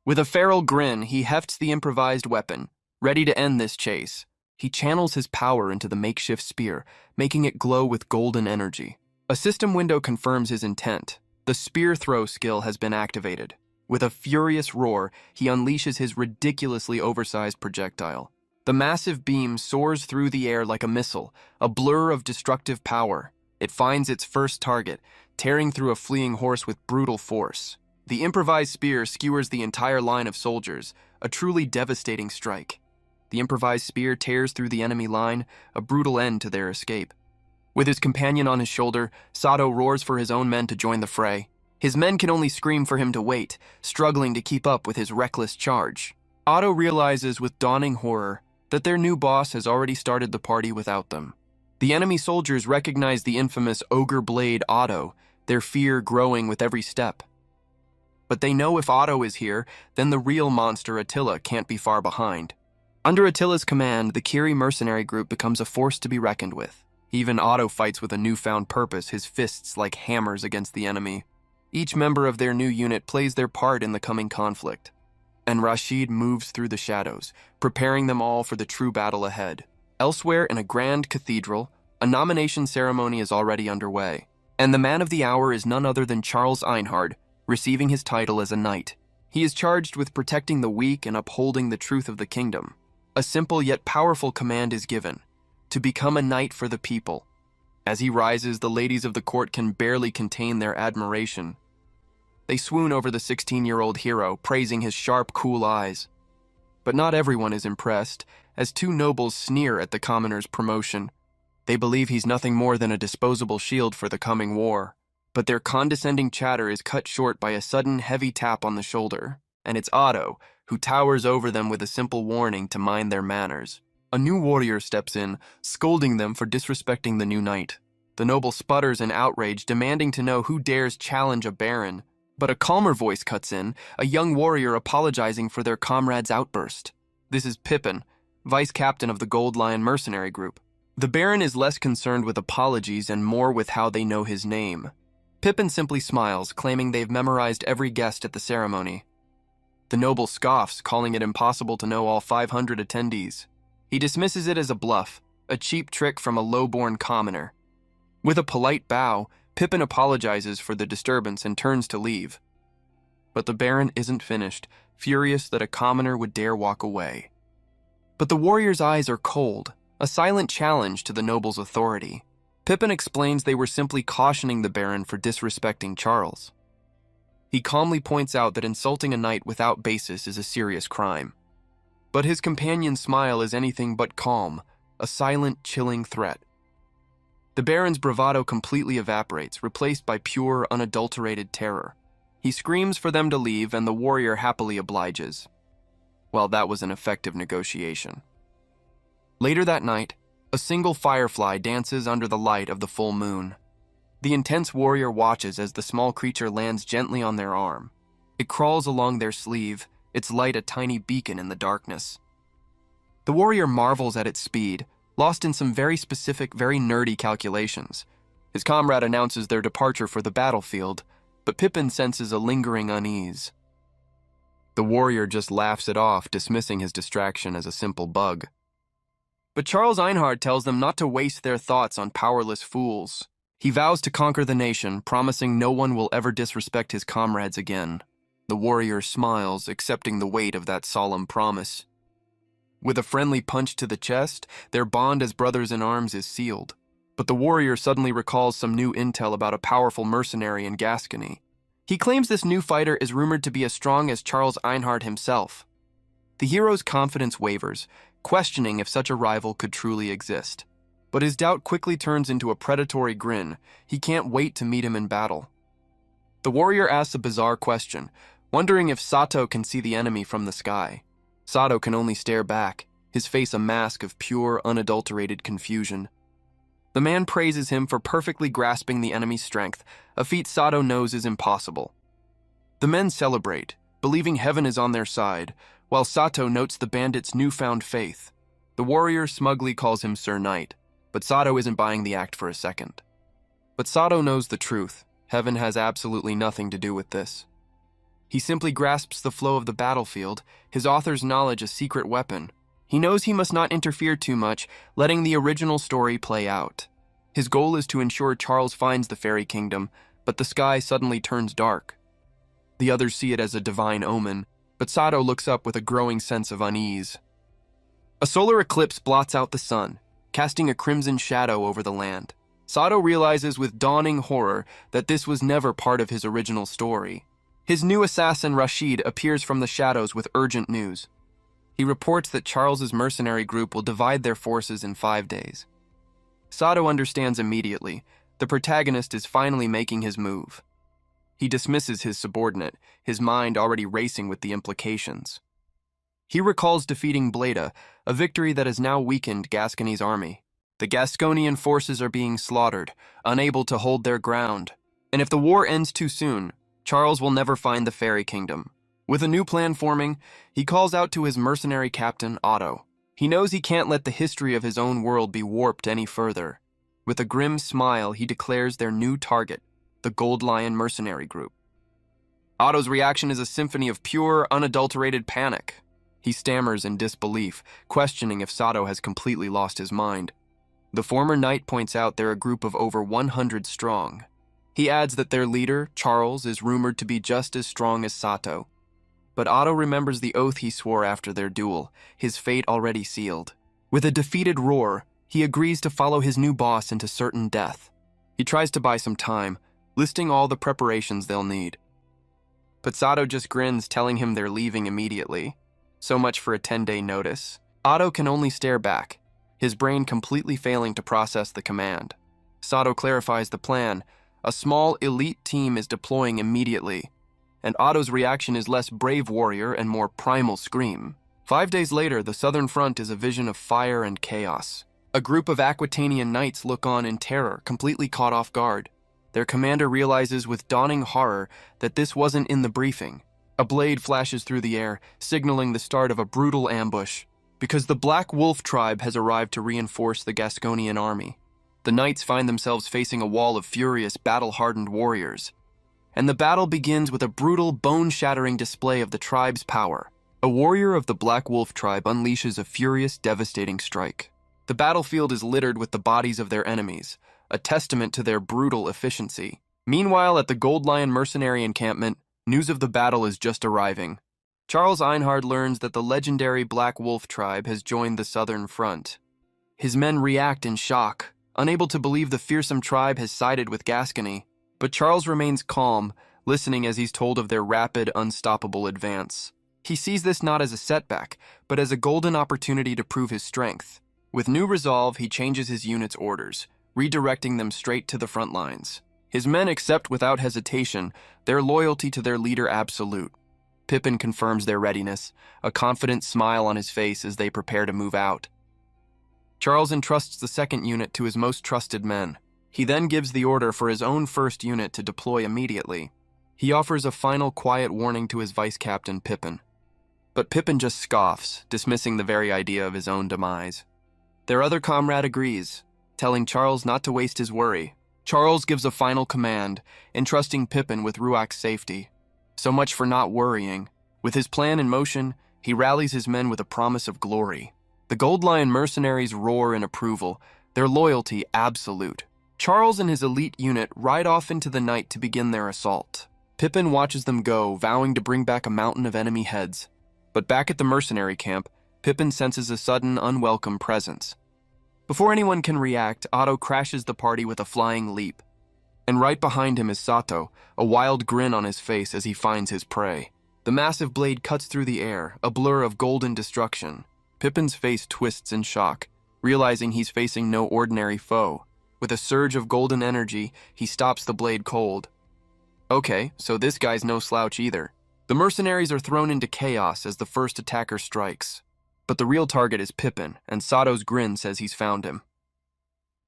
With a feral grin, he hefts the improvised weapon, ready to end this chase. He channels his power into the makeshift spear, making it glow with golden energy. A system window confirms his intent. The spear throw skill has been activated. With a furious roar, he unleashes his ridiculously oversized projectile. The massive beam soars through the air like a missile, a blur of destructive power. It finds its first target, tearing through a fleeing horse with brutal force. The improvised spear skewers the entire line of soldiers, a truly devastating strike. The improvised spear tears through the enemy line, a brutal end to their escape. With his companion on his shoulder, Sato roars for his own men to join the fray. His men can only scream for him to wait, struggling to keep up with his reckless charge. Otto realizes with dawning horror that their new boss has already started the party without them. The enemy soldiers recognize the infamous ogre blade Otto, their fear growing with every step. But they know if Otto is here, then the real monster Attila can't be far behind. Under Attila's command, the Kiri mercenary group becomes a force to be reckoned with. Even Otto fights with a newfound purpose, his fists like hammers against the enemy. Each member of their new unit plays their part in the coming conflict. And Rashid moves through the shadows, preparing them all for the true battle ahead. Elsewhere in a grand cathedral, a nomination ceremony is already underway, and the man of the hour is none other than Charles Einhard, receiving his title as a knight. He is charged with protecting the weak and upholding the truth of the kingdom. A simple yet powerful command is given, to become a knight for the people. As he rises, the ladies of the court can barely contain their admiration. They swoon over the 16-year-old hero, praising his sharp, cool eyes. But not everyone is impressed, as two nobles sneer at the commoner's promotion. They believe he's nothing more than a disposable shield for the coming war. But their condescending chatter is cut short by a sudden heavy tap on the shoulder, and it's Otto, who towers over them with a simple warning to mind their manners. A new warrior steps in, scolding them for disrespecting the new knight. The noble sputters in outrage, demanding to know who dares challenge a baron. But a calmer voice cuts in, a young warrior apologizing for their comrade's outburst. This is Pippin, vice captain of the Gold Lion mercenary group. The Baron is less concerned with apologies and more with how they know his name. Pippin simply smiles, claiming they've memorized every guest at the ceremony. The noble scoffs, calling it impossible to know all 500 attendees. He dismisses it as a bluff, a cheap trick from a low-born commoner. With a polite bow, Pippin apologizes for the disturbance and turns to leave. But the Baron isn't finished, furious that a commoner would dare walk away. But the warrior's eyes are cold, a silent challenge to the noble's authority. Pippin explains they were simply cautioning the Baron for disrespecting Charles. He calmly points out that insulting a knight without basis is a serious crime. But his companion's smile is anything but calm, a silent, chilling threat. The Baron's bravado completely evaporates, replaced by pure, unadulterated terror. He screams for them to leave, and the warrior happily obliges. Well, that was an effective negotiation. Later that night, a single firefly dances under the light of the full moon. The intense warrior watches as the small creature lands gently on their arm. It crawls along their sleeve, its light a tiny beacon in the darkness. The warrior marvels at its speed, lost in some very specific, very nerdy calculations. His comrade announces their departure for the battlefield, but Pippin senses a lingering unease. The warrior just laughs it off, dismissing his distraction as a simple bug. But Charles Einhard tells them not to waste their thoughts on powerless fools. He vows to conquer the nation, promising no one will ever disrespect his comrades again. The warrior smiles, accepting the weight of that solemn promise. With a friendly punch to the chest, their bond as brothers in arms is sealed. But the warrior suddenly recalls some new intel about a powerful mercenary in Gascony. He claims this new fighter is rumored to be as strong as Charles Einhard himself. The hero's confidence wavers, questioning if such a rival could truly exist. But his doubt quickly turns into a predatory grin. He can't wait to meet him in battle. The warrior asks a bizarre question, wondering if Sato can see the enemy from the sky. Sato can only stare back, his face a mask of pure, unadulterated confusion. The man praises him for perfectly grasping the enemy's strength, a feat Sato knows is impossible. The men celebrate, believing heaven is on their side, while Sato notes the bandit's newfound faith. The warrior smugly calls him Sir Knight, but Sato isn't buying the act for a second. But Sato knows the truth. Heaven has absolutely nothing to do with this. He simply grasps the flow of the battlefield, his author's knowledge a secret weapon. He knows he must not interfere too much, letting the original story play out. His goal is to ensure Charles finds the fairy kingdom, but the sky suddenly turns dark. The others see it as a divine omen, but Sato looks up with a growing sense of unease. A solar eclipse blots out the sun, casting a crimson shadow over the land. Sato realizes with dawning horror that this was never part of his original story. His new assassin Rashid appears from the shadows with urgent news. He reports that Charles's mercenary group will divide their forces in 5 days. Sato understands immediately. The protagonist is finally making his move. He dismisses his subordinate, his mind already racing with the implications. He recalls defeating Bleda, a victory that has now weakened Gascony's army. The Gasconian forces are being slaughtered, unable to hold their ground. And if the war ends too soon, Charles will never find the fairy kingdom. With a new plan forming, he calls out to his mercenary captain, Otto. He knows he can't let the history of his own world be warped any further. With a grim smile, he declares their new target, the Gold Lion mercenary group. Otto's reaction is a symphony of pure, unadulterated panic. He stammers in disbelief, questioning if Sato has completely lost his mind. The former knight points out they're a group of over 100 strong. He adds that their leader, Charles, is rumored to be just as strong as Sato. But Otto remembers the oath he swore after their duel, his fate already sealed. With a defeated roar, he agrees to follow his new boss into certain death. He tries to buy some time, listing all the preparations they'll need. But Sato just grins, telling him they're leaving immediately. So much for a 10-day notice. Otto can only stare back, his brain completely failing to process the command. Sato clarifies the plan. A small, elite team is deploying immediately, and Otto's reaction is less brave warrior and more primal scream. 5 days later, the southern front is a vision of fire and chaos. A group of Aquitanian knights look on in terror, completely caught off guard. Their commander realizes with dawning horror that this wasn't in the briefing. A blade flashes through the air, signaling the start of a brutal ambush. because the Black Wolf tribe has arrived to reinforce the Gasconian army. The knights find themselves facing a wall of furious, battle-hardened warriors. And the battle begins with a brutal, bone-shattering display of the tribe's power. A warrior of the Black Wolf tribe unleashes a furious, devastating strike. The battlefield is littered with the bodies of their enemies, a testament to their brutal efficiency. Meanwhile, at the Gold Lion mercenary encampment, news of the battle is just arriving. Charles Einhard learns that the legendary Black Wolf tribe has joined the Southern Front. His men react in shock, unable to believe the fearsome tribe has sided with Gascony. But Charles remains calm, listening as he's told of their rapid, unstoppable advance. He sees this not as a setback, but as a golden opportunity to prove his strength. With new resolve, he changes his unit's orders, redirecting them straight to the front lines. His men accept without hesitation, their loyalty to their leader absolute. Pippin confirms their readiness, a confident smile on his face as they prepare to move out. Charles entrusts the second unit to his most trusted men. He then gives the order for his own first unit to deploy immediately. He offers a final quiet warning to his vice-captain Pippin. But Pippin just scoffs, dismissing the very idea of his own demise. Their other comrade agrees, telling Charles not to waste his worry. Charles gives a final command, entrusting Pippin with Ruak's safety. So much for not worrying. With his plan in motion, he rallies his men with a promise of glory. The Gold Lion mercenaries roar in approval, their loyalty absolute. Charles and his elite unit ride off into the night to begin their assault. Pippin watches them go, vowing to bring back a mountain of enemy heads. But back at the mercenary camp, Pippin senses a sudden, unwelcome presence. Before anyone can react, Otto crashes the party with a flying leap. And right behind him is Sato, a wild grin on his face as he finds his prey. The massive blade cuts through the air, a blur of golden destruction. Pippin's face twists in shock, realizing he's facing no ordinary foe. With a surge of golden energy, he stops the blade cold. Okay, so this guy's no slouch either. The mercenaries are thrown into chaos as the first attacker strikes. But the real target is Pippin, and Sato's grin says he's found him.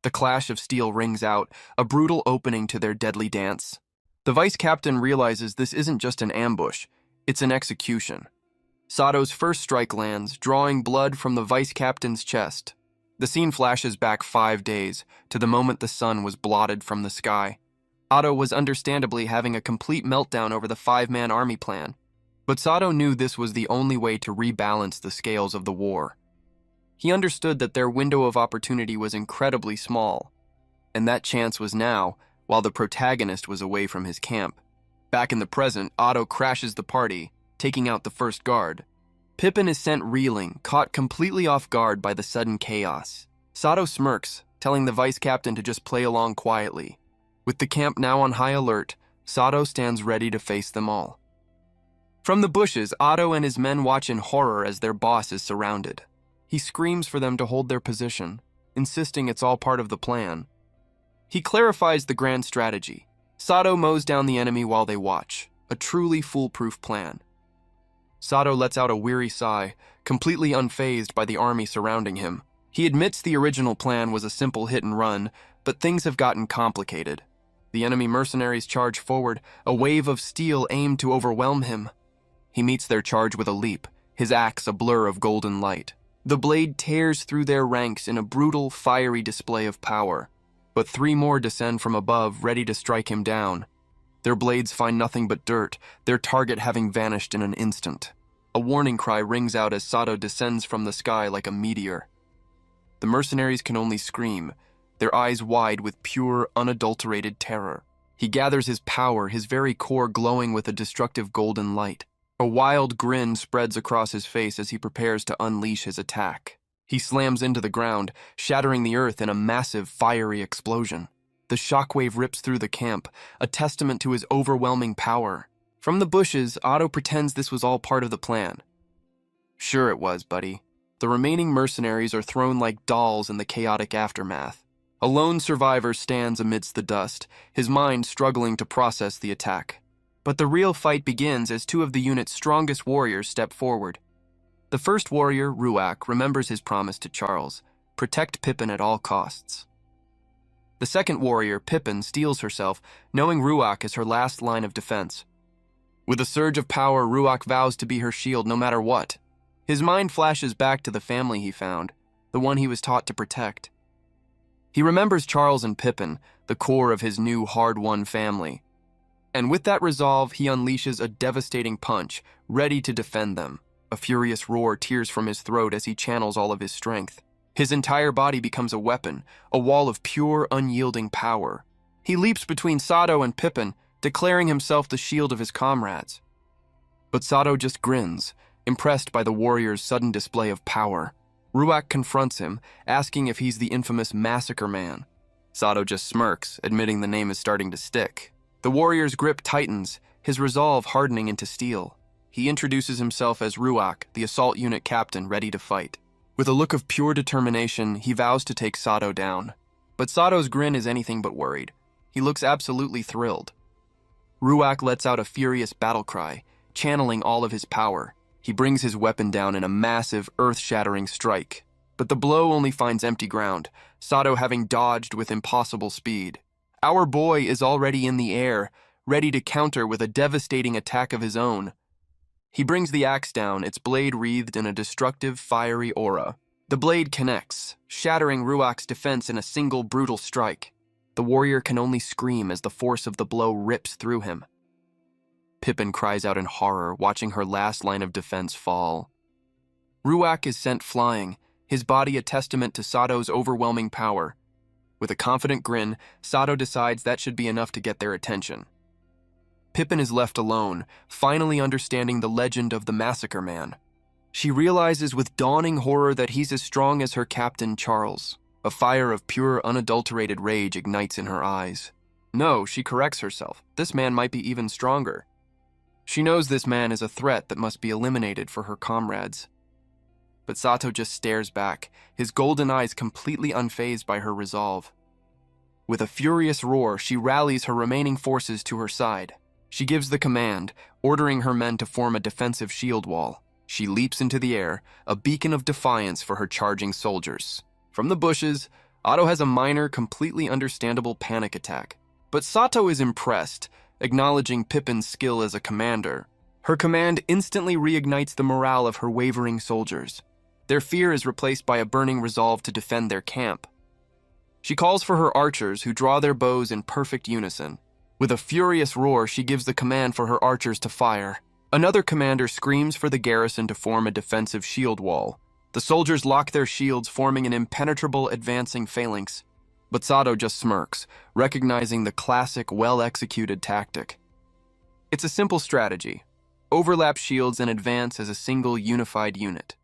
The clash of steel rings out, a brutal opening to their deadly dance. The vice-captain realizes this isn't just an ambush, it's an execution. Sato's first strike lands, drawing blood from the vice-captain's chest. The scene flashes back 5 days, to the moment the sun was blotted from the sky. Otto was understandably having a complete meltdown over the 5-man army plan. But Sato knew this was the only way to rebalance the scales of the war. He understood that their window of opportunity was incredibly small, and that chance was now, while the protagonist was away from his camp. Back in the present, Otto crashes the party, taking out the first guard. Pippin is sent reeling, caught completely off guard by the sudden chaos. Sato smirks, telling the vice-captain to just play along quietly. With the camp now on high alert, Sato stands ready to face them all. From the bushes, Otto and his men watch in horror as their boss is surrounded. He screams for them to hold their position, insisting it's all part of the plan. He clarifies the grand strategy. Sato mows down the enemy while they watch, a truly foolproof plan. Sato lets out a weary sigh, completely unfazed by the army surrounding him. He admits the original plan was a simple hit and run, but things have gotten complicated. The enemy mercenaries charge forward, a wave of steel aimed to overwhelm him. He meets their charge with a leap, his axe a blur of golden light. The blade tears through their ranks in a brutal, fiery display of power. But 3 more descend from above, ready to strike him down. Their blades find nothing but dirt, their target having vanished in an instant. A warning cry rings out as Sato descends from the sky like a meteor. The mercenaries can only scream, their eyes wide with pure, unadulterated terror. He gathers his power, his very core glowing with a destructive golden light. A wild grin spreads across his face as he prepares to unleash his attack. He slams into the ground, shattering the earth in a massive, fiery explosion. The shockwave rips through the camp, a testament to his overwhelming power. From the bushes, Otto pretends this was all part of the plan. Sure it was, buddy. The remaining mercenaries are thrown like dolls in the chaotic aftermath. A lone survivor stands amidst the dust, his mind struggling to process the attack. But the real fight begins as 2 of the unit's strongest warriors step forward. The first warrior, Ruak, remembers his promise to Charles, protect Pippin at all costs. The second warrior, Pippin, steels herself, knowing Ruak is her last line of defense. With a surge of power, Ruak vows to be her shield no matter what. His mind flashes back to the family he found, the one he was taught to protect. He remembers Charles and Pippin, the core of his new hard-won family. And with that resolve, he unleashes a devastating punch, ready to defend them. A furious roar tears from his throat as he channels all of his strength. His entire body becomes a weapon, a wall of pure, unyielding power. He leaps between Sato and Pippin, declaring himself the shield of his comrades. But Sato just grins, impressed by the warrior's sudden display of power. Ruak confronts him, asking if he's the infamous Massacre Man. Sato just smirks, admitting the name is starting to stick. The warrior's grip tightens, his resolve hardening into steel. He introduces himself as Ruak, the assault unit captain ready to fight. With a look of pure determination, he vows to take Sato down. But Sato's grin is anything but worried. He looks absolutely thrilled. Ruak lets out a furious battle cry, channeling all of his power. He brings his weapon down in a massive, earth-shattering strike. But the blow only finds empty ground, Sato having dodged with impossible speed. Our boy is already in the air, ready to counter with a devastating attack of his own. He brings the axe down, its blade wreathed in a destructive, fiery aura. The blade connects, shattering Ruak's defense in a single brutal strike. The warrior can only scream as the force of the blow rips through him. Pippin cries out in horror, watching her last line of defense fall. Ruak is sent flying, his body a testament to Sato's overwhelming power. With a confident grin, Sato decides that should be enough to get their attention. Pippin is left alone, finally understanding the legend of the Massacre Man. She realizes with dawning horror that he's as strong as her captain Charles. A fire of pure, unadulterated rage ignites in her eyes. No, she corrects herself. This man might be even stronger. She knows this man is a threat that must be eliminated for her comrades. But Sato just stares back, his golden eyes completely unfazed by her resolve. With a furious roar, she rallies her remaining forces to her side. She gives the command, ordering her men to form a defensive shield wall. She leaps into the air, a beacon of defiance for her charging soldiers. From the bushes, Otto has a minor, completely understandable panic attack. But Sato is impressed, acknowledging Pippin's skill as a commander. Her command instantly reignites the morale of her wavering soldiers. Their fear is replaced by a burning resolve to defend their camp. She calls for her archers, who draw their bows in perfect unison. With a furious roar, she gives the command for her archers to fire. Another commander screams for the garrison to form a defensive shield wall. The soldiers lock their shields, forming an impenetrable advancing phalanx. But Sato just smirks, recognizing the classic, well-executed tactic. It's a simple strategy. Overlap shields and advance as a single unified unit.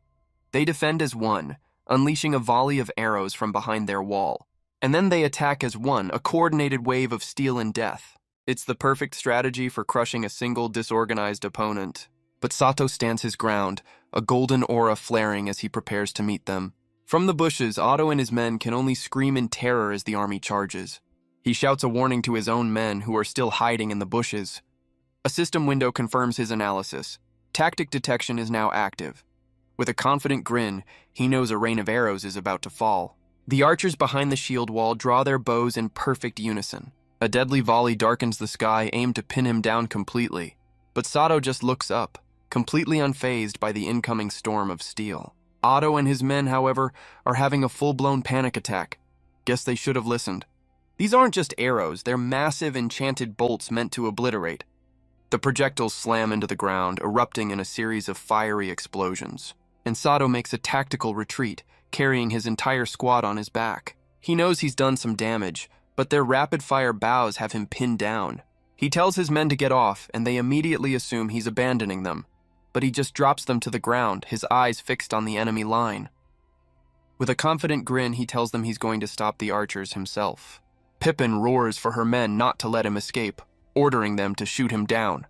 They defend as one, unleashing a volley of arrows from behind their wall. And then they attack as one, a coordinated wave of steel and death. It's the perfect strategy for crushing a single disorganized opponent. But Sato stands his ground, a golden aura flaring as he prepares to meet them. From the bushes, Otto and his men can only scream in terror as the army charges. He shouts a warning to his own men, who are still hiding in the bushes. A system window confirms his analysis. Tactic detection is now active. With a confident grin, he knows a rain of arrows is about to fall. The archers behind the shield wall draw their bows in perfect unison. A deadly volley darkens the sky, aimed to pin him down completely. But Sato just looks up, completely unfazed by the incoming storm of steel. Otto and his men, however, are having a full-blown panic attack. Guess they should have listened. These aren't just arrows, they're massive enchanted bolts meant to obliterate. The projectiles slam into the ground, erupting in a series of fiery explosions. And Sato makes a tactical retreat, carrying his entire squad on his back. He knows he's done some damage, but their rapid-fire bows have him pinned down. He tells his men to get off, and they immediately assume he's abandoning them. But he just drops them to the ground, his eyes fixed on the enemy line. With a confident grin, he tells them he's going to stop the archers himself. Pippin roars for her men not to let him escape, ordering them to shoot him down.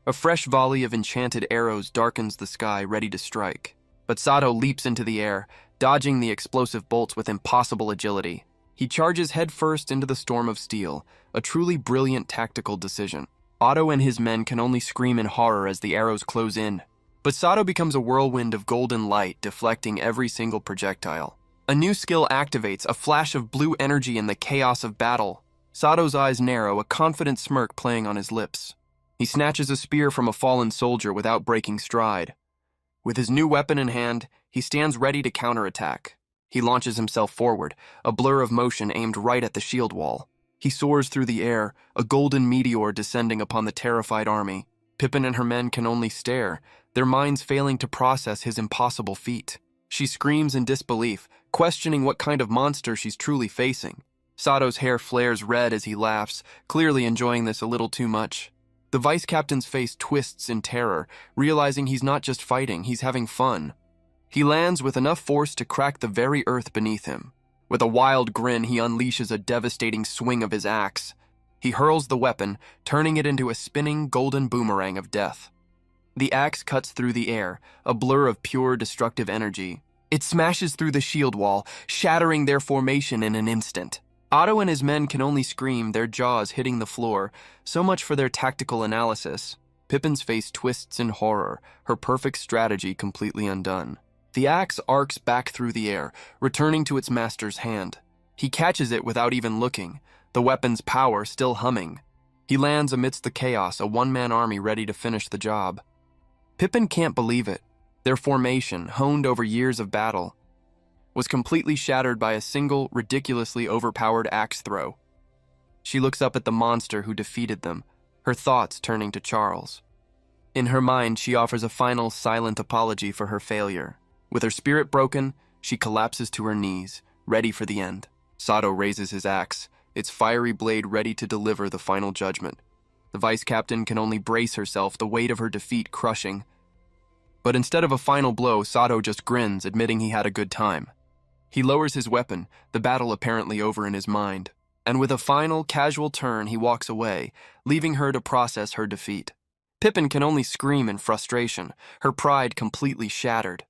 A fresh volley of enchanted arrows darkens the sky, ready to strike. But Sato leaps into the air, dodging the explosive bolts with impossible agility. He charges headfirst into the storm of steel, a truly brilliant tactical decision. Otto and his men can only scream in horror as the arrows close in. But Sato becomes a whirlwind of golden light, deflecting every single projectile. A new skill activates, a flash of blue energy in the chaos of battle. Sato's eyes narrow, a confident smirk playing on his lips. He snatches a spear from a fallen soldier without breaking stride. With his new weapon in hand, he stands ready to counterattack. He launches himself forward, a blur of motion aimed right at the shield wall. He soars through the air, a golden meteor descending upon the terrified army. Pippin and her men can only stare, their minds failing to process his impossible feat. She screams in disbelief, questioning what kind of monster she's truly facing. Sato's hair flares red as he laughs, clearly enjoying this a little too much. The vice captain's face twists in terror, realizing he's not just fighting, he's having fun. He lands with enough force to crack the very earth beneath him. With a wild grin, he unleashes a devastating swing of his axe. He hurls the weapon, turning it into a spinning golden boomerang of death. The axe cuts through the air, a blur of pure destructive energy. It smashes through the shield wall, shattering their formation in an instant. Otto and his men can only scream, their jaws hitting the floor. So much for their tactical analysis. Pippin's face twists in horror, her perfect strategy completely undone. The axe arcs back through the air, returning to its master's hand. He catches it without even looking, the weapon's power still humming. He lands amidst the chaos, a one-man army ready to finish the job. Pippin can't believe it. Their formation, honed over years of battle, was completely shattered by a single, ridiculously overpowered axe throw. She looks up at the monster who defeated them, her thoughts turning to Charles. In her mind, she offers a final, silent apology for her failure. With her spirit broken, she collapses to her knees, ready for the end. Sato raises his axe, its fiery blade ready to deliver the final judgment. The vice captain can only brace herself, the weight of her defeat crushing. But instead of a final blow, Sato just grins, admitting he had a good time. He lowers his weapon, the battle apparently over in his mind. And with a final, casual turn, he walks away, leaving her to process her defeat. Pippin can only scream in frustration, her pride completely shattered.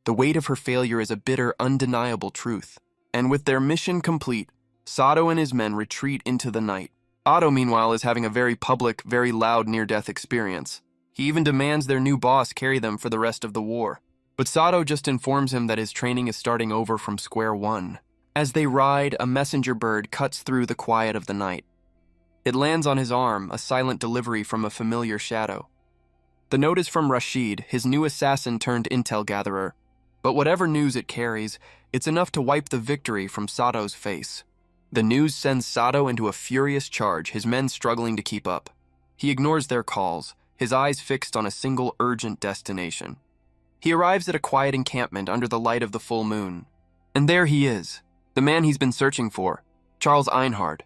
The weight of her failure is a bitter, undeniable truth. And with their mission complete, Sato and his men retreat into the night. Otto, meanwhile, is having a very public, very loud near-death experience. He even demands their new boss carry them for the rest of the war. But Sato just informs him that his training is starting over from square one. As they ride, a messenger bird cuts through the quiet of the night. It lands on his arm, a silent delivery from a familiar shadow. The note is from Rashid, his new assassin turned intel gatherer. But whatever news it carries, it's enough to wipe the victory from Sato's face. The news sends Sato into a furious charge, his men struggling to keep up. He ignores their calls, his eyes fixed on a single urgent destination. He arrives at a quiet encampment under the light of the full moon. And there he is, the man he's been searching for, Charles Einhard.